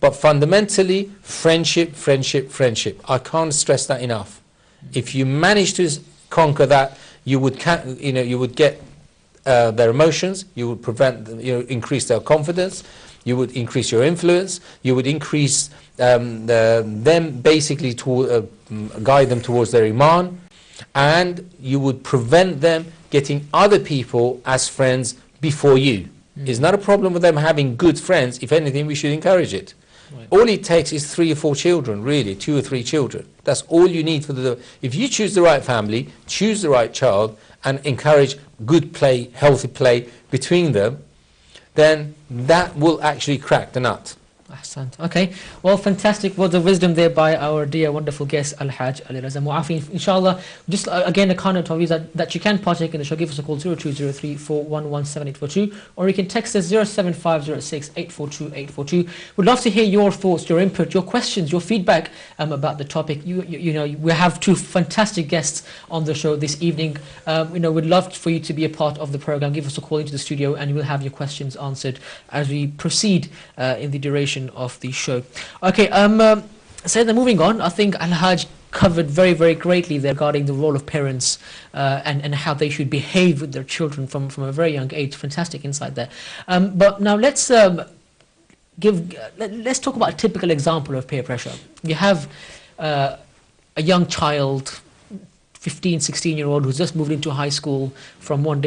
C: But fundamentally, friendship, friendship, friendship. I can't stress that enough. If you manage to conquer that, you would get their emotions, you would increase their confidence, you would increase your influence, you would increase them basically to guide them towards their iman, and you would prevent them getting other people as friends before you. It's not a problem with them having good friends. If anything, we should encourage it. Right. All it takes is 3 or 4 children, really, 2 or 3 children. That's all you need for if you choose the right family, choose the right child, and encourage good play, healthy play between them, then that will actually crack the nut.
A: Ahsant. Okay, well, fantastic words of wisdom there by our dear, wonderful guest, Al-Hajj Ali Raza Muafi. Inshallah, just again, a comment of you that you can partake in the show. Give us a call 0203411782, or you can text us 07506842842. We'd love to hear your thoughts, your input, your questions, your feedback about the topic. We have 2 fantastic guests on the show this evening. We'd love for you to be a part of the program. Give us a call into the studio, and we'll have your questions answered as we proceed in the duration of the show. Okay, so then moving on, I think Al-Hajj covered very, very greatly there regarding the role of parents and how they should behave with their children from a very young age. Fantastic insight there. But now let's talk about a typical example of peer pressure. You have a young child, 15, 16-year-old who's just moved into high school from one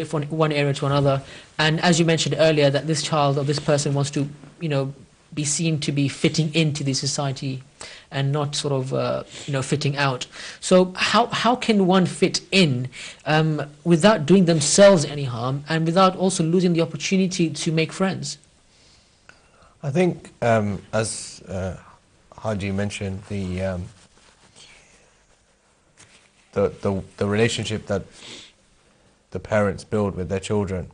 A: area to another, and as you mentioned earlier, that this child or this person wants to, be seen to be fitting into the society and not sort of, fitting out. So how can one fit in without doing themselves any harm and without also losing the opportunity to make friends?
B: I think, as Haji mentioned, the relationship that the parents build with their children,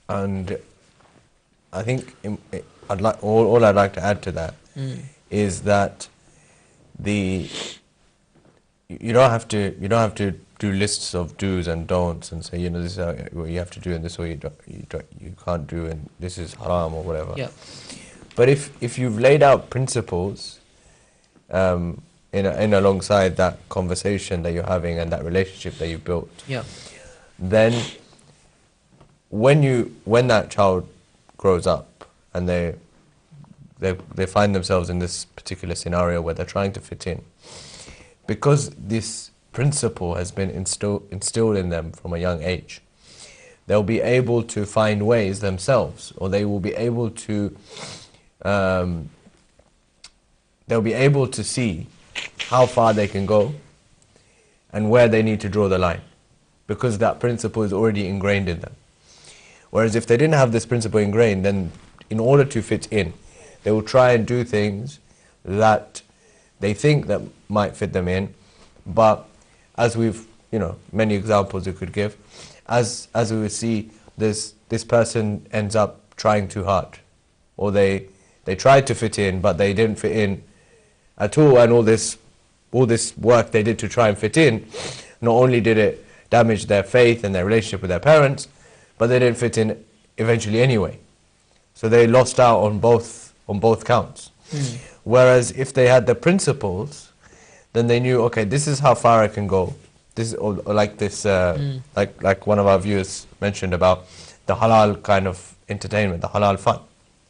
B: and I think all I'd like to add to that is that you don't have to do lists of do's and don'ts and say, this is what you have to do and this is what you can't do and this is haram or whatever.
A: Yeah.
B: But if you've laid out principles in alongside that conversation that you're having and that relationship that you built,
A: yeah,
B: then when that child grows up and they find themselves in this particular scenario where they're trying to fit in, because this principle has been instilled in them from a young age, they'll be able to find ways themselves, or they will be able to see how far they can go and where they need to draw the line, because that principle is already ingrained in them. Whereas if they didn't have this principle ingrained, then in order to fit in, they will try and do things that they think that might fit them in, but as we've, many examples we could give, as we would see, this person ends up trying too hard, or they tried to fit in, but they didn't fit in at all, and all this work they did to try and fit in, not only did it damage their faith and their relationship with their parents, but they didn't fit in eventually anyway. So they lost out on both counts. Whereas if they had the principles, then they knew, okay, this is how far I can go. This or like this, like one of our viewers mentioned about the halal kind of entertainment, the halal fun,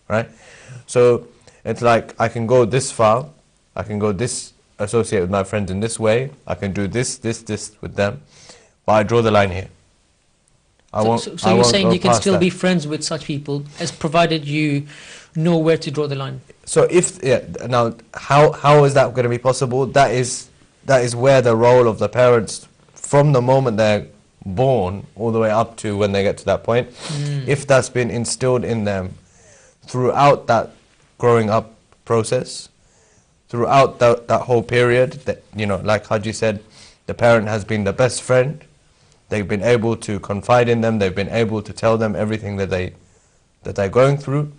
B: right? So it's like I can go this far, I can go this, associate with my friends in this way, I can do this with them, but I draw the line here.
A: So you're saying you can still be friends with such people, as provided you know where to draw the line.
B: So now how is that going to be possible? That is where the role of the parents, from the moment they're born all the way up to when they get to that point, if that's been instilled in them throughout that growing up process, throughout that whole period, that, like Haji said, the parent has been the best friend. They've been able to confide in them. They've been able to tell them everything that they're going through,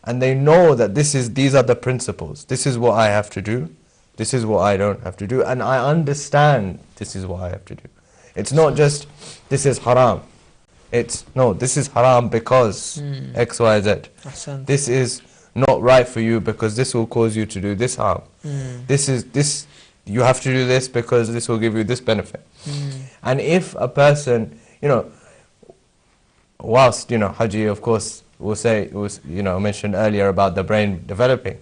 B: and they know that these are the principles. This is what I have to do. This is what I don't have to do, and I understand this is what I have to do. It's not just this is haram. It's no, this is haram because X, Y, Z. This is not right for you because this will cause you to do this harm. This you have to do this because this will give you this benefit. And if a person, whilst, Haji, of course, will say, mentioned earlier about the brain developing,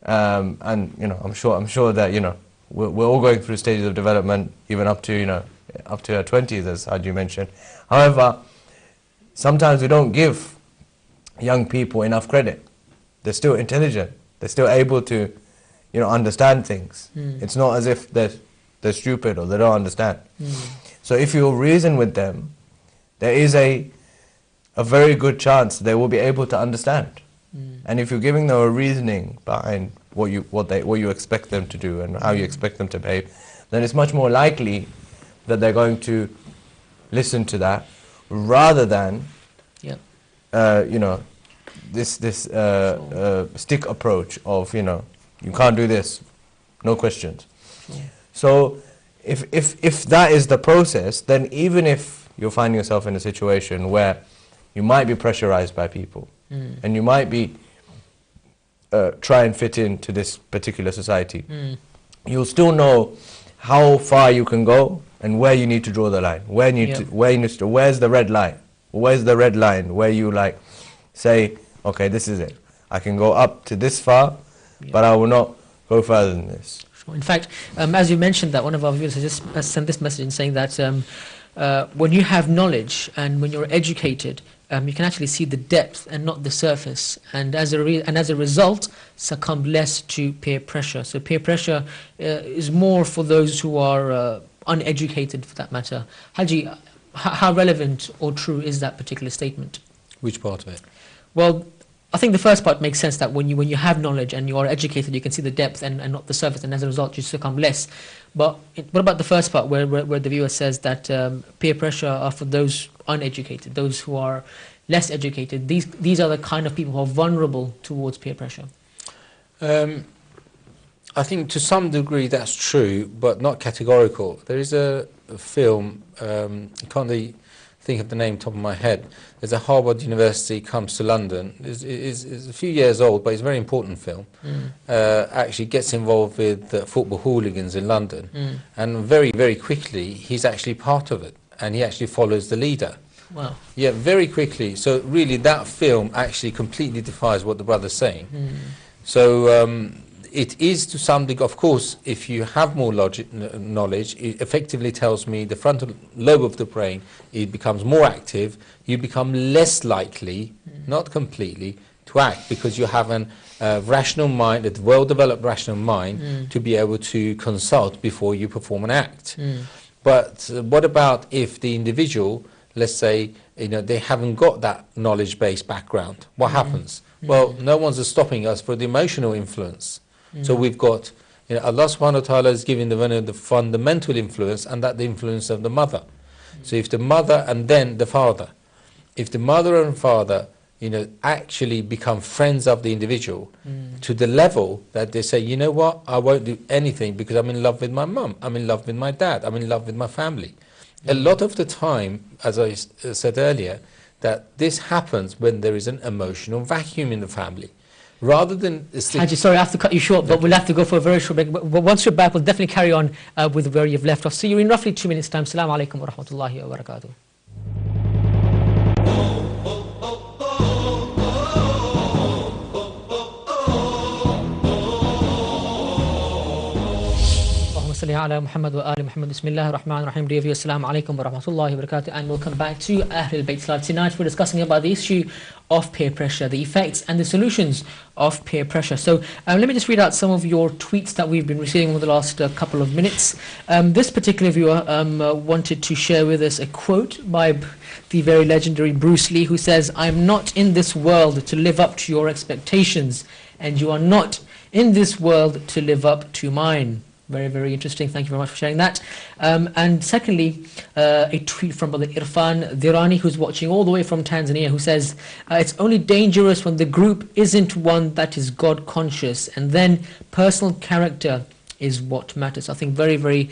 B: and, I'm sure that, we're all going through stages of development, even up to, up to our 20s, as Haji mentioned. However, sometimes we don't give young people enough credit. They're still intelligent. They're still able to, understand things. It's not as if they're stupid or they don't understand. So if you reason with them, there is a very good chance they will be able to understand. And if you're giving them a reasoning behind what you expect them to do and how you expect them to behave, then it's much more likely that they're going to listen to that, rather than this stick approach of, you can't do this, no questions. So if that is the process, then even if you're finding yourself in a situation where you might be pressurized by people, and you might be try and fit into this particular society, you'll still know how far you can go and where you need to draw the line. Where's the red line? Where's the red line where you say, okay, this is it. I can go up to this far, but I will not go further than this.
A: In fact, as you mentioned that, one of our viewers has just sent this message in saying that when you have knowledge and when you're educated, you can actually see the depth and not the surface, and as a result, succumb less to peer pressure. So peer pressure is more for those who are uneducated, for that matter. Haji, how relevant or true is that particular statement?
C: Which part of it?
A: Well, I think the first part makes sense, that when you have knowledge and you are educated, you can see the depth and not the surface, and as a result you succumb less. But what about the first part where the viewer says that peer pressure are for those uneducated, those who are less educated? These are the kind of people who are vulnerable towards peer pressure.
C: I think to some degree that's true, but not categorical. There is a film, I can't really think of the name top of my head. There's a Harvard University comes to London. It's a few years old, but it's a very important film. Actually gets involved with football hooligans in London, and very, very quickly he's actually part of it, and he actually follows the leader.
A: Wow.
C: Yeah, very quickly. So really that film actually completely defies what the brother's saying. So it is to some degree, of course, if you have more knowledge, it effectively tells me the frontal lobe of the brain, it becomes more active, you become less likely, not completely, to act, because you have a rational mind, a well-developed rational mind to be able to consult before you perform an act. But what about if the individual, let's say, they haven't got that knowledge-based background? What happens? Well, no one's stopping us for the emotional influence. So we've got, Allah subhanahu wa ta'ala is giving the fundamental influence, and that the influence of the mother. So if the mother and then the father, if the mother and father, actually become friends of the individual to the level that they say, you know what, I won't do anything because I'm in love with my mum, I'm in love with my dad, I'm in love with my family. A lot of the time, as I said earlier, that this happens when there is an emotional vacuum in the family. Rather than...
A: Haji, sorry, I have to cut you short, but we'll have to go for a very short break. But once you're back, we'll definitely carry on with where you've left off. See you in roughly 2 minutes' time. Assalamu alaikum wa rahmatullahi wa barakatuh. Muhammad wa ali Muhammad. Bismillahir Rahmanir Rahim. Dear viewers, assalamu alaikum wa rahmatullahi wa barakatuh, and welcome back to Ahlulbayt Live. Tonight we're discussing about the issue of peer pressure, the effects and the solutions of peer pressure. So let me just read out some of your tweets that we've been receiving over the last couple of minutes. This particular viewer wanted to share with us a quote by the very legendary Bruce Lee, who says, "I'm not in this world to live up to your expectations, and you are not in this world to live up to mine." Very, very interesting. Thank you very much for sharing that. And secondly, a tweet from Brother Irfan Dirani, who's watching all the way from Tanzania, who says, "It's only dangerous when the group isn't one that is God conscious, and then personal character is what matters." I think very, very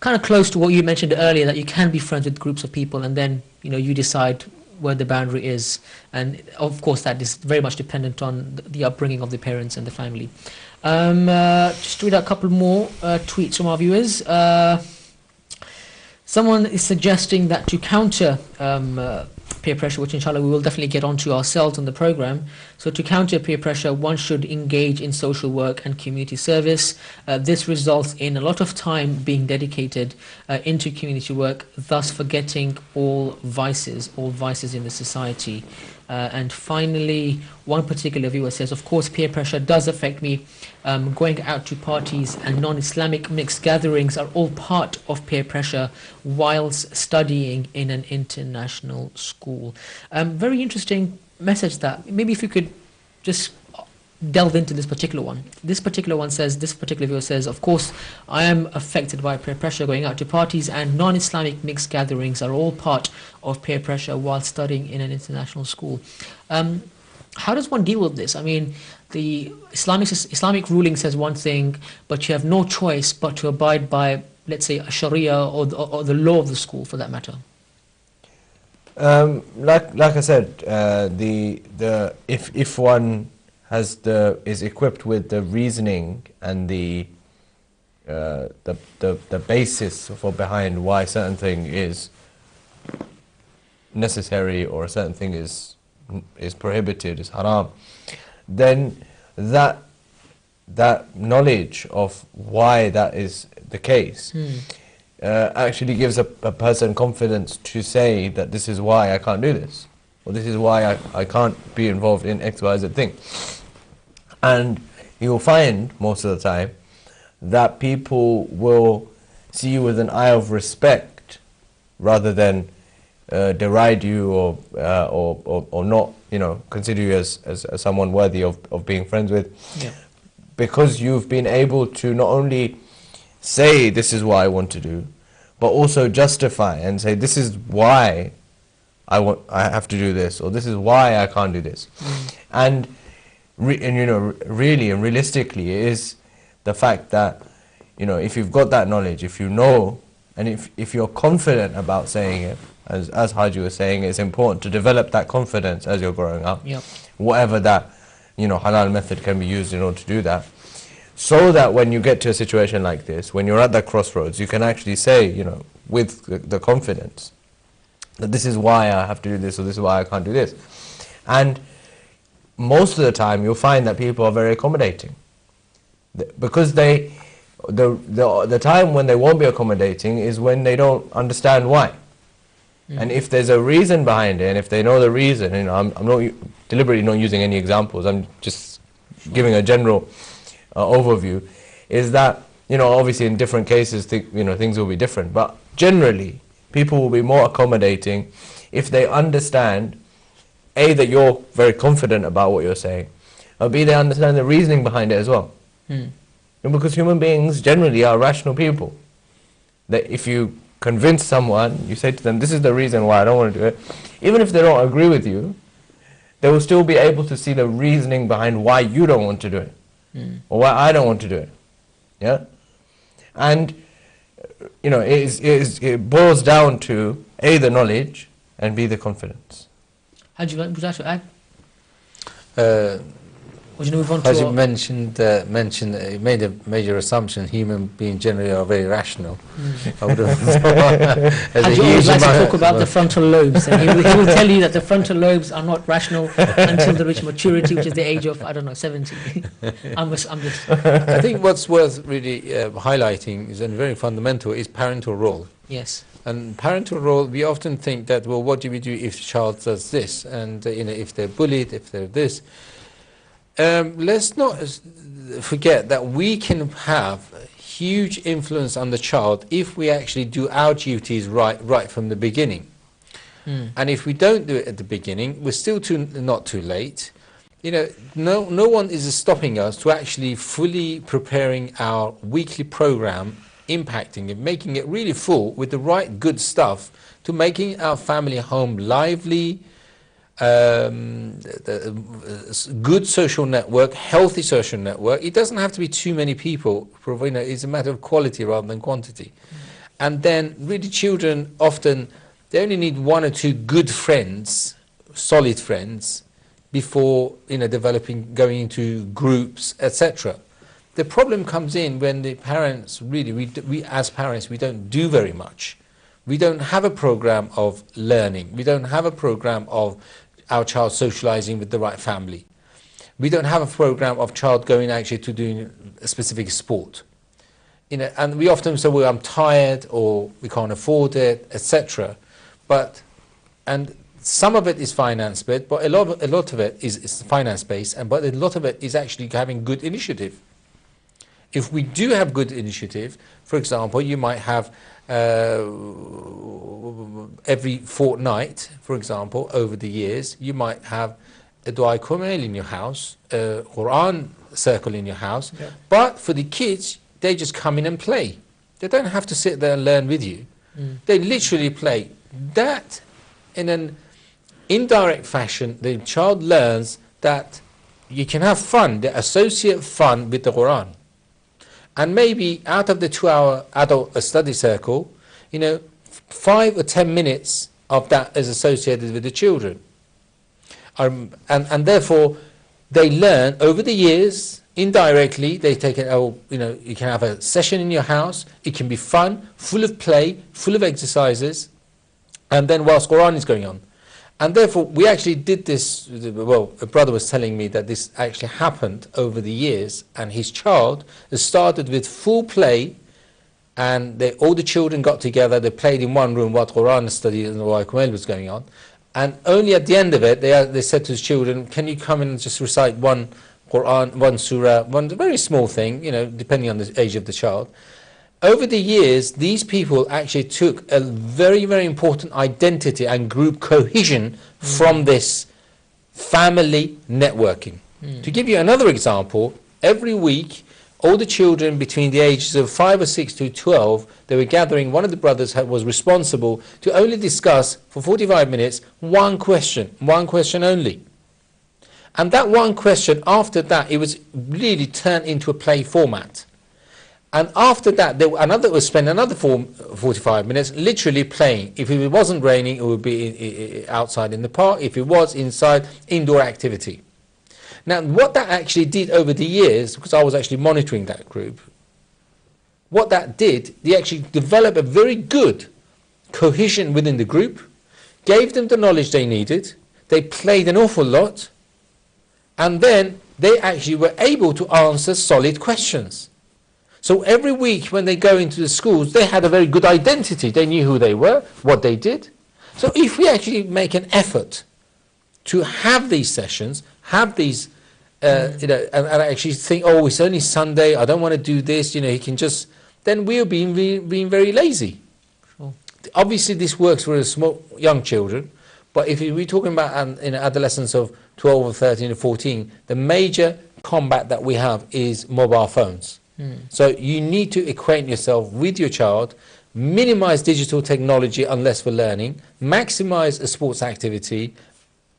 A: kind of close to what you mentioned earlier, that you can be friends with groups of people, and then you decide where the boundary is. And of course, that is very much dependent on the upbringing of the parents and the family. Just to read out a couple more tweets from our viewers. Someone is suggesting that to counter peer pressure, which inshallah we will definitely get onto ourselves on the program. So to counter peer pressure, one should engage in social work and community service. This results in a lot of time being dedicated into community work, thus forgetting all vices in the society. And finally, one particular viewer says, "Of course, peer pressure does affect me. Going out to parties and non-Islamic mixed gatherings are all part of peer pressure whilst studying in an international school." Very interesting message that. Maybe if you could just delve into this particular one. This particular viewer says, "Of course, I am affected by peer pressure. Going out to parties and non-Islamic mixed gatherings are all part of peer pressure while studying in an international school." How does one deal with this? I mean, the Islamic ruling says one thing, but you have no choice but to abide by, let's say, a Sharia or the law of the school, for that matter.
B: Like I said, if one is equipped with the reasoning and the basis for behind why a certain thing is necessary or a certain thing is prohibited, is haram, then that knowledge of why that is the case actually gives a person confidence to say that this is why I can't do this, or this is why I can't be involved in X, Y, Z thing. And you'll find most of the time that people will see you with an eye of respect rather than deride you or not, consider you as someone worthy of being friends with. Yeah. Because you've been able to not only say this is what I want to do, but also justify and say this is why I have to do this, or this is why I can't do this. And really and realistically, it is the fact that if you've got that knowledge, if you know, and if you're confident about saying it, as Haji was saying, it's important to develop that confidence as you're growing up. Yep. Whatever that halal method can be used in order to do that, so that when you get to a situation like this, when you're at that crossroads, you can actually say, with the confidence that this is why I have to do this, or this is why I can't do this. And most of the time you'll find that people are very accommodating, Because the time when they won't be accommodating is when they don't understand why. And if there's a reason behind it, and if they know the reason, you know, I'm not deliberately not using any examples, I'm just giving a general overview, is that, you know, obviously in different cases, you know, things will be different, but generally, people will be more accommodating if they understand, A, that you're very confident about what you're saying, or B, they understand the reasoning behind it as well. And because human beings generally are rational people. That if you convince someone, you say to them, this is the reason why I don't want to do it, even if they don't agree with you, they will still be able to see the reasoning behind why you don't want to do it, or why I don't want to do it. Yeah? And, you know, it boils down to A, the knowledge, and B, the confidence.
A: Would you like to add? Would you move on
C: As
A: to
C: you mentioned, you made a major assumption, human beings generally are very rational. I would have
A: Hajj always likes to talk about the frontal lobes, and he will tell you that the frontal lobes are not rational until they reach maturity, which is the age of, I don't know, 70. I'm just
C: I think what's worth really highlighting is, and very fundamental, is parental role.
A: Yes.
C: And parental role, we often think that, well, what do we do if the child does this? And you know, if they're bullied, if they're this. Let's not forget that we can have huge influence on the child if we actually do our duties right from the beginning. And if we don't do it at the beginning, we're still not too late. You know, no one is stopping us to actually fully preparing our weekly program, impacting it, making it really full with the right good stuff to making our family home lively, good social network, healthy social network. It doesn't have to be too many people, you know, it's a matter of quality rather than quantity. And then really children often, they only need one or two good friends, solid friends, before, you know, going into groups, etc. The problem comes in when the parents really, we as parents, we don't do very much. We don't have a program of learning. We don't have a program of our child socializing with the right family. We don't have a program of child going actually to doing a specific sport. You know, and we often say, well, I'm tired, or we can't afford it, etc. And some of it is finance-based, but a lot of it is finance-based, but a lot of it is actually having good initiative. If we do have good initiative, for example, you might have every fortnight, for example, over the years, you might have a Dua Kumail in your house, a Quran circle in your house, but for the kids, they just come in and play. They don't have to sit there and learn with you. They literally play. That, in an indirect fashion, the child learns that you can have fun, they associate fun with the Quran. And maybe out of the 2-hour adult study circle, you know, 5 or 10 minutes of that is associated with the children. And therefore, they learn over the years, indirectly, they take it, oh, you know, you can have a session in your house, it can be fun, full of play, full of exercises, and then whilst Quran is going on. And therefore, we actually did this, well, a brother was telling me that this actually happened over the years, and his child started with full play, and all the children got together, they played in one room while Quran study and the Quran was going on, and only at the end of it, they said to his children, can you come in and just recite one Quran, one surah, one very small thing, you know, depending on the age of the child. Over the years, these people actually took a very, very important identity and group cohesion from this family networking. To give you another example, every week, all the children between the ages of 5 or 6 to 12, they were gathering, one of the brothers was responsible to only discuss for 45 minutes one question only. And that one question, after that, it was really turned into a play format. And after that, another would spend another 45 minutes literally playing. If it wasn't raining, it would be outside in the park. If it was inside, indoor activity. Now, what that actually did over the years, because I was actually monitoring that group, what that did, they actually developed a very good cohesion within the group, gave them the knowledge they needed, they played an awful lot, and then they actually were able to answer solid questions. So every week when they go into the schools, they had a very good identity. They knew who they were, what they did. So if we actually make an effort to have these sessions, have these, you know, and actually think, oh, it's only Sunday, I don't want to do this, you know, he can just, then we're being very lazy.
A: Sure.
C: Obviously, this works for small, young children, but if we're talking about in adolescence of 12 or 13 or 14, the major combat that we have is mobile phones. So you need to acquaint yourself with your child, minimize digital technology unless for learning, maximize a sports activity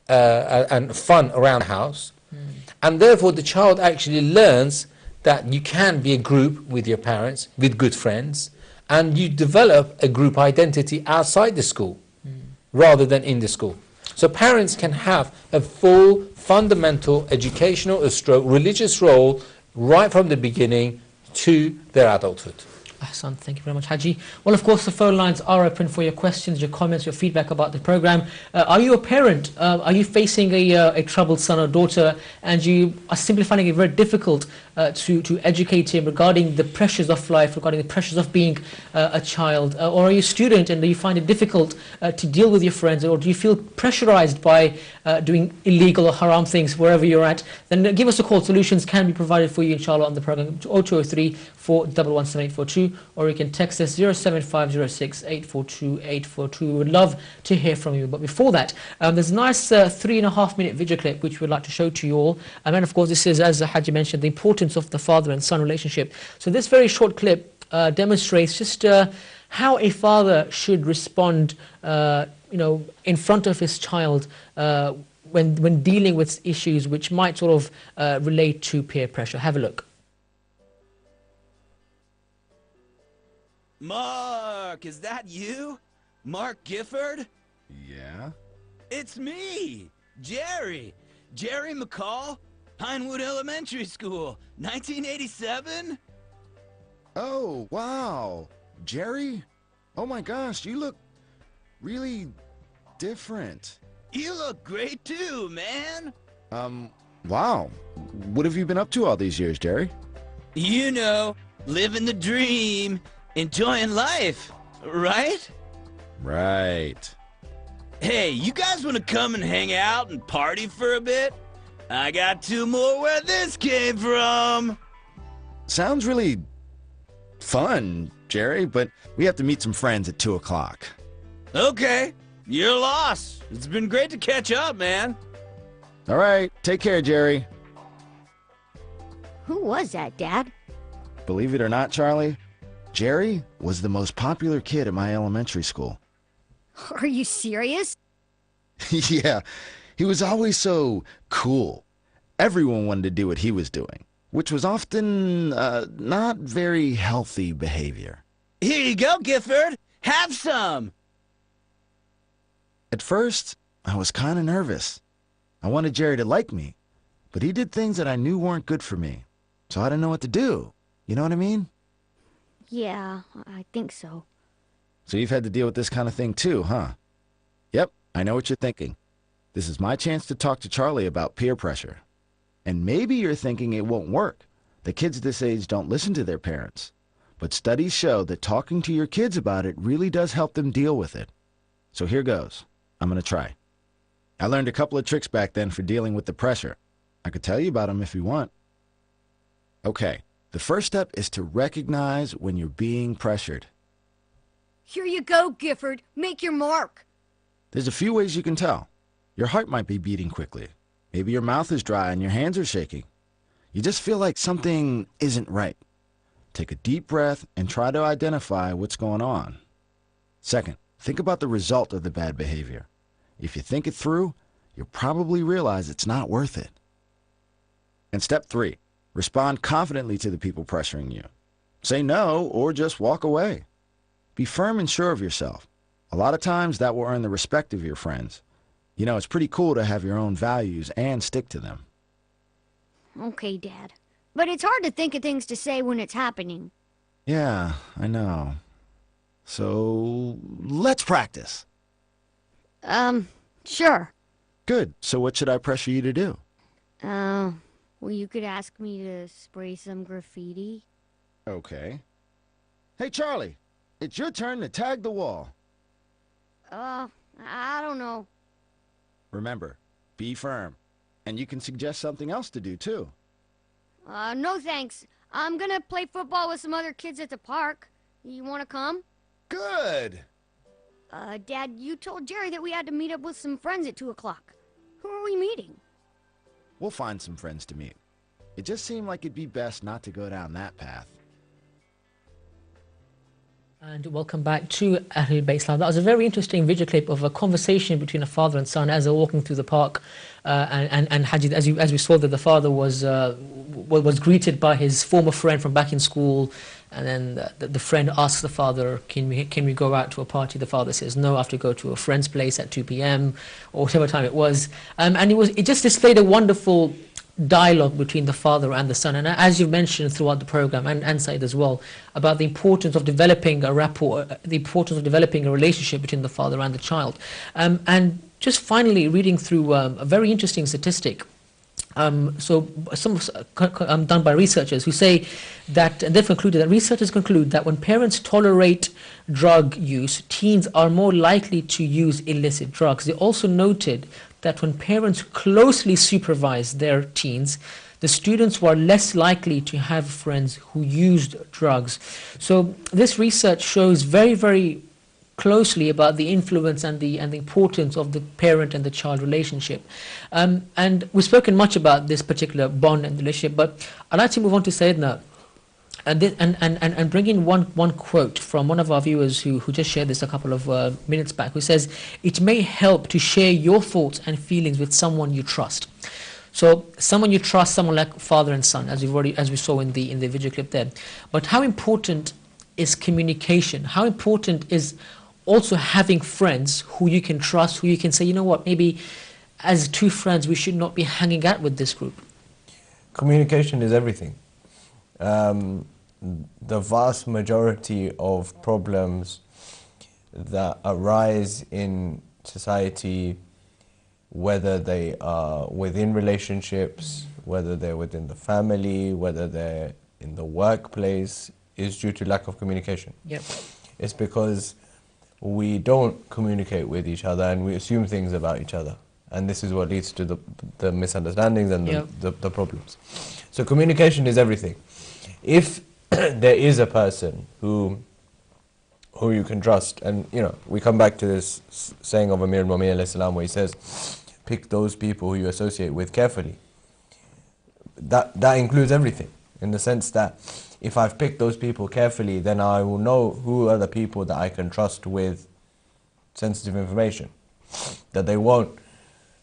C: and fun around the house, and therefore the child actually learns that you can be a group with your parents, with good friends, and you develop a group identity outside the school rather than in the school. So parents can have a full fundamental educational or stroke religious role right from the beginning to their adulthood.
A: Ahsan, thank you very much, Haji. Well, of course, the phone lines are open for your questions, your comments, your feedback about the program. Are you a parent? Are you facing a troubled son or daughter, and you are simply finding it very difficult to educate him regarding the pressures of life, regarding the pressures of being a child? Or are you a student and do you find it difficult to deal with your friends, or do you feel pressurized by doing illegal or haram things wherever you're at? Then give us a call. Solutions can be provided for you, inshallah, on the program. 0203 411 7842, or you can text us 07506 842 842. We would love to hear from you. But before that, there's a nice 3.5-minute video clip which we'd like to show to you all. And then, of course, this is, as Haji mentioned, the importance of the father and son relationship. So this very short clip demonstrates just how a father should respond, you know, in front of his child when dealing with issues which might sort of relate to peer pressure. Have a look.
E: Mark, is that you? Mark Gifford?
F: Yeah?
E: It's me, Jerry. Jerry McCall, Pinewood Elementary School, 1987?
F: Oh, wow. Jerry? Oh my gosh, you look really different.
E: You look great too, man.
F: Wow. What have you been up to all these years, Jerry?
E: You know, living the dream, enjoying life, right?
F: Right.
E: Hey, you guys want to come and hang out and party for a bit? I got 2 more where this came from.
F: Sounds really fun, Jerry, but we have to meet some friends at 2 o'clock.
E: Okay, you're lost. It's been great to catch up, man.
F: All right, take care, Jerry.
G: Who was that, Dad?
F: Believe it or not, Charlie, Jerry was the most popular kid at my elementary school.
G: Are you serious?
F: Yeah, he was always so cool. Everyone wanted to do what he was doing, which was often not very healthy behavior.
E: Here you go, Gifford. Have some.
F: At first, I was kind of nervous. I wanted Jerry to like me, but he did things that I knew weren't good for me, so I didn't know what to do. You know what I mean?
G: Yeah, I think so.
F: So you've had to deal with this kind of thing too, huh? Yep, I know what you're thinking. This is my chance to talk to Charlie about peer pressure. And maybe you're thinking it won't work. The kids this age don't listen to their parents. But studies show that talking to your kids about it really does help them deal with it. So here goes. I'm going to try. I learned a couple of tricks back then for dealing with the pressure. I could tell you about them if you want. Okay, the first step is to recognize when you're being pressured.
G: Here you go, Gifford. Make your mark.
F: There's a few ways you can tell. Your heart might be beating quickly. Maybe your mouth is dry and your hands are shaking. You just feel like something isn't right. Take a deep breath and try to identify what's going on. Second, think about the result of the bad behavior. If you think it through, you'll probably realize it's not worth it. And step 3, respond confidently to the people pressuring you. Say no or just walk away. Be firm and sure of yourself. A lot of times that will earn the respect of your friends. You know, it's pretty cool to have your own values and stick to them.
G: Okay, Dad. But it's hard to think of things to say when it's happening.
F: Yeah, I know. So, let's practice.
G: Sure.
F: Good. So what should I pressure you to do?
G: Well, you could ask me to spray some graffiti.
F: Okay. Hey, Charlie, it's your turn to tag the wall.
G: I don't know.
F: Remember, be firm. And you can suggest something else to do, too.
G: No thanks. I'm gonna play football with some other kids at the park. You wanna come?
F: Good!
G: Dad, you told Jerry that we had to meet up with some friends at 2 o'clock. Who are we meeting?
F: We'll find some friends to meet. It just seemed like it'd be best not to go down that path.
A: And welcome back to Ahlulbayt Live. That was a very interesting video clip of a conversation between a father and son as they're walking through the park. And Haji, as we saw that the father was greeted by his former friend from back in school, and then the friend asks the father, "Can we go out to a party?" The father says, "No, I have to go to a friend's place at 2 p.m. or whatever time it was." And it just displayed a wonderful dialogue between the father and the son, and as you mentioned throughout the program, and Said as well, about the importance of developing a rapport, the importance of developing a relationship between the father and the child. And just finally reading through a very interesting statistic. So some done by researchers who say that, and they've concluded that researchers conclude that when parents tolerate drug use, teens are more likely to use illicit drugs. They also noted that when parents closely supervise their teens, the students were less likely to have friends who used drugs. So this research shows very, very closely about the influence and the importance of the parent and the child relationship. And we've spoken much about this particular bond and relationship, but I'd like to move on to Sayyidina and bring in one quote from one of our viewers who just shared this a couple of minutes back, who says, "It may help to share your thoughts and feelings with someone you trust." So someone you trust, someone like father and son, as we saw in the video clip there. But how important is communication? How important is also having friends who you can trust, who you can say, you know what, maybe as two friends we should not be hanging out with this group?
B: Communication is everything. The vast majority of problems that arise in society, whether they are within relationships, whether they're within the family, whether they're in the workplace, is due to lack of communication.
A: Yep.
B: It's because we don't communicate with each other and we assume things about each other. And this is what leads to the misunderstandings and the problems. So communication is everything. If there is a person who you can trust, and you know, we come back to this saying of Amir al-Mu'minin alayhi salam, where he says, pick those people who you associate with carefully. That includes everything, in the sense that if I've picked those people carefully, then I will know who are the people that I can trust with sensitive information, that they won't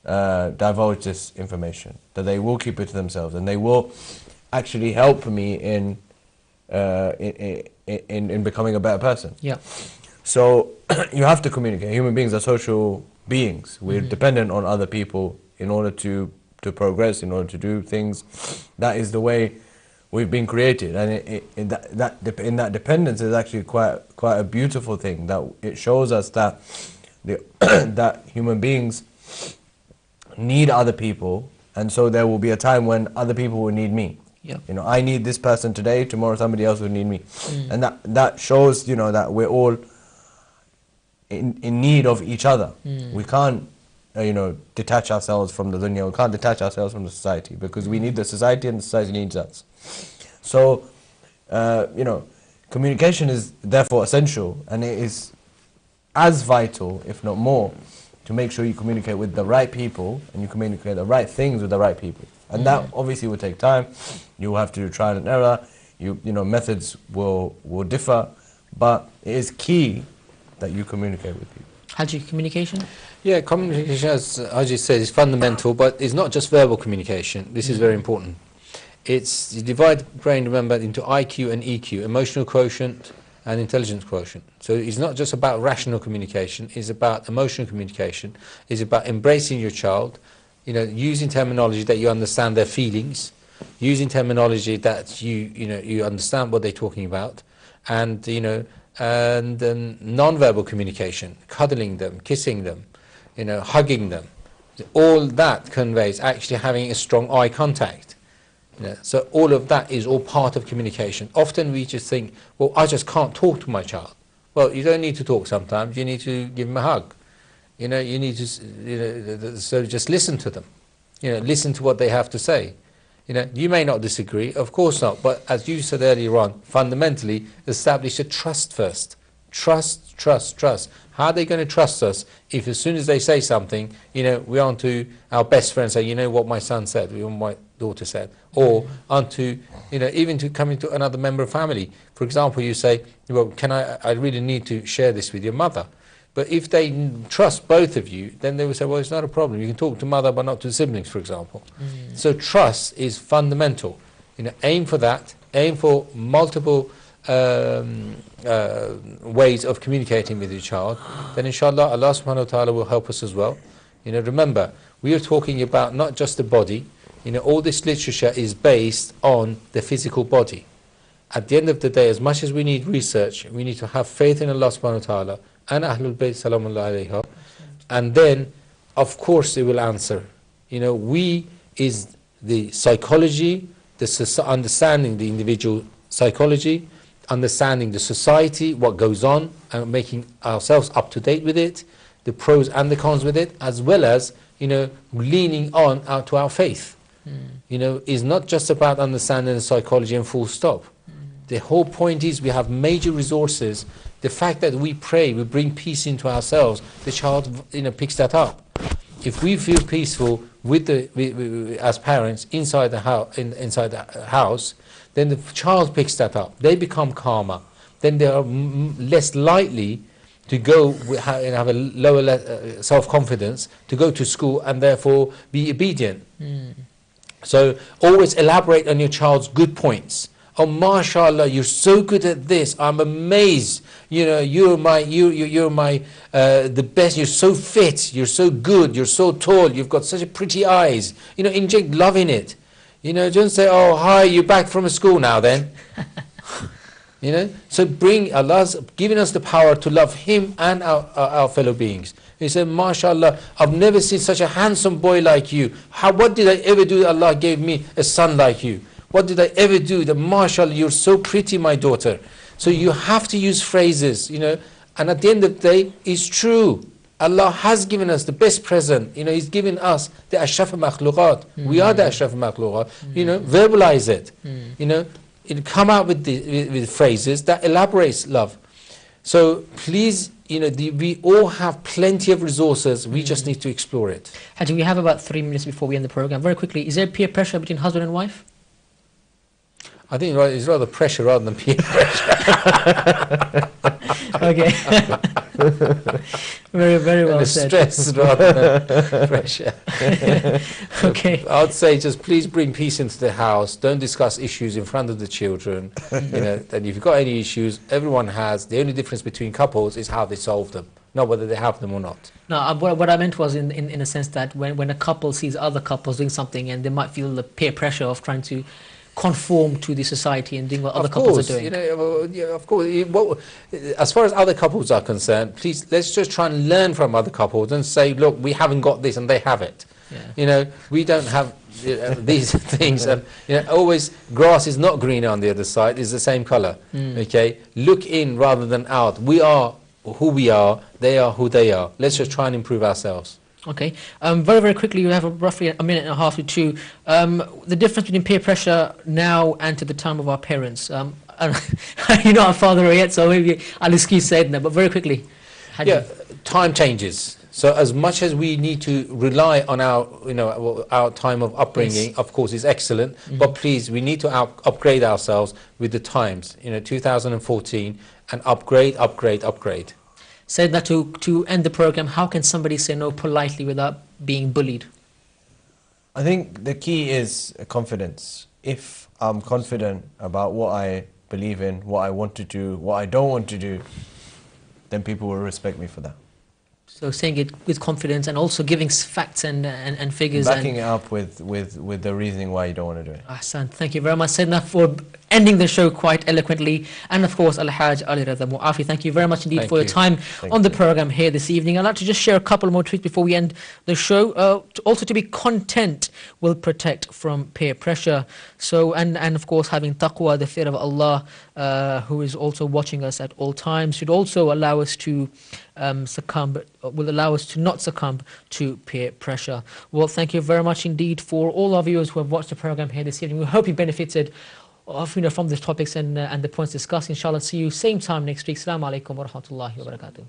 B: divulge this information, that they will keep it to themselves, and they will actually help me in becoming a better person.
A: Yeah.
B: So you have to communicate. Human beings are social beings. We're dependent on other people in order to progress, in order to do things. That is the way we've been created, and in that dependence is actually quite a beautiful thing. That it shows us that that human beings need other people, and so there will be a time when other people will need me.
A: Yeah.
B: You know, I need this person today, tomorrow somebody else will need me. And that shows, you know, that we're all in need of each other. We can't, you know, detach ourselves from the dunya, we can't detach ourselves from the society, because we need the society and the society needs us. So, you know, communication is therefore essential, and it is as vital, if not more, to make sure you communicate with the right people and you communicate the right things with the right people. And that obviously will take time. You'll have to do trial and error. You know, methods will differ, but it is key that you communicate with people.
A: Haji, communication?
C: Yeah, communication, as Haji said, is fundamental, but it's not just verbal communication. This is very important. It's, you divide the brain, remember, into IQ and EQ, emotional quotient and intelligence quotient. So it's not just about rational communication, it's about emotional communication, it's about embracing your child, you know, using terminology that you understand their feelings, using terminology that you understand what they're talking about, and you know, and non-verbal communication, cuddling them, kissing them, you know, hugging them. All that conveys actually having a strong eye contact. Yeah, so all of that is all part of communication. Often we just think, well, I just can't talk to my child. Well, you don't need to talk sometimes. You need to give them a hug. You know, you need to, so just listen to them. You know, listen to what they have to say. You know, you may not disagree, of course not, but as you said earlier on, fundamentally, establish a trust first. Trust, trust, trust. How are they going to trust us if as soon as they say something, you know, we aren't to our best friend say, you know what my son said, or my daughter said, or onto, you know, even to coming to another member of family. For example, you say, well, I really need to share this with your mother. But if they trust both of you, then they will say, well, it's not a problem. You can talk to mother, but not to siblings, for example. So trust is fundamental. You know, aim for that. Aim for multiple ways of communicating with your child. Then, inshallah, Allah subhanahu wa ta'ala will help us as well. You know, remember, we are talking about not just the body. You know, all this literature is based on the physical body. At the end of the day, as much as we need research, we need to have faith in Allah subhanahu wa ta'ala and Ahlulbayt salamullah alayha, and then of course it will answer. You know, we is the psychology, understanding the individual psychology, understanding the society, what goes on, and making ourselves up to date with it, the pros and the cons with it, as well as, you know, leaning on out to our faith. You know, is not just about understanding the psychology and full stop. The whole point is we have major resources. The fact that we pray, we bring peace into ourselves, the child, you know, picks that up. If we feel peaceful with as parents inside the house, then the child picks that up. They become calmer. Then they are less likely to go and have a lower self-confidence to go to school and therefore be obedient. So always elaborate on your child's good points. Oh, mashallah, you're so good at this. I'm amazed. You know, you're my the best. You're so fit. You're so good. You're so tall. You've got such a pretty eyes. You know, inject love in it. You know, don't say, oh, hi, you're back from school now then. You know, so Allah's giving us the power to love Him and our fellow beings. He said, mashallah, I've never seen such a handsome boy like you. What did I ever do? Allah gave me a son like you. What did I ever do? That mashallah, you're so pretty, my daughter. So you have to use phrases, you know, and at the end of the day, it's true. Allah has given us the best present. You know, He's given us the ashraf makhluqat. We are the ashraf makhluqat. You know, verbalize it. You know, come out with phrases that elaborates love. So please, you know, we all have plenty of resources. We just need to explore it.
A: Haji, we have about 3 minutes before we end the program. Very quickly, is there peer pressure between husband and wife?
C: I think it's rather pressure rather than peer pressure.
A: Okay. Very well said.
C: Stress rather than pressure.
A: Okay.
C: I would say just please bring peace into the house. Don't discuss issues in front of the children. You know, and if you've got any issues, everyone has. The only difference between couples is how they solve them, not whether they have them or not.
A: No, what I meant was in a sense that when a couple sees other couples doing something and they might feel the peer pressure of trying to conform to the society and doing what other couples are doing.
C: You know, yeah, of course. As far as other couples are concerned, please let's just try and learn from other couples and say, look, we haven't got this and they have it.
A: Yeah.
C: You know, we don't have these things, and you know, always grass is not greener on the other side; it's the same color. Okay, look in rather than out. We are who we are; they are who they are. Let's just try and improve ourselves.
A: Okay. Very quickly, we have roughly a minute and a half to two. The difference between peer pressure now and to the time of our parents. You're not a father yet, so maybe I'll excuse saying that. But very quickly.
C: Time changes. So as much as we need to rely on our time of upbringing, yes, of course, is excellent. But please, we need to upgrade ourselves with the times. 2014, and upgrade.
A: Said that to end the program, how can somebody say no politely without being bullied?
B: I think the key is confidence. If I'm confident about what I believe in, what I want to do, what I don't want to do, then people will respect me for that.
A: So saying it with confidence and also giving facts and figures.
B: Backing it up with the reasoning why you don't want to do it.
A: Ahsan, thank you very much, Sayyidina, for ending the show quite eloquently. And of course, Al-Hajj Ali Reza Muafi, thank you very much indeed for your time on the program here this evening. I'd like to just share a couple more tweets before we end the show. Also, to be content will protect from peer pressure. So, and of course, having taqwa, the fear of Allah, who is also watching us at all times, should also allow us to will allow us to not succumb to peer pressure. Well, thank you very much indeed for all our viewers who have watched the program here this evening. We hope you benefited from these topics and the points discussed. Inshallah, see you same time next week. Assalamu alaikum wa rahmatullahi wa barakatuh.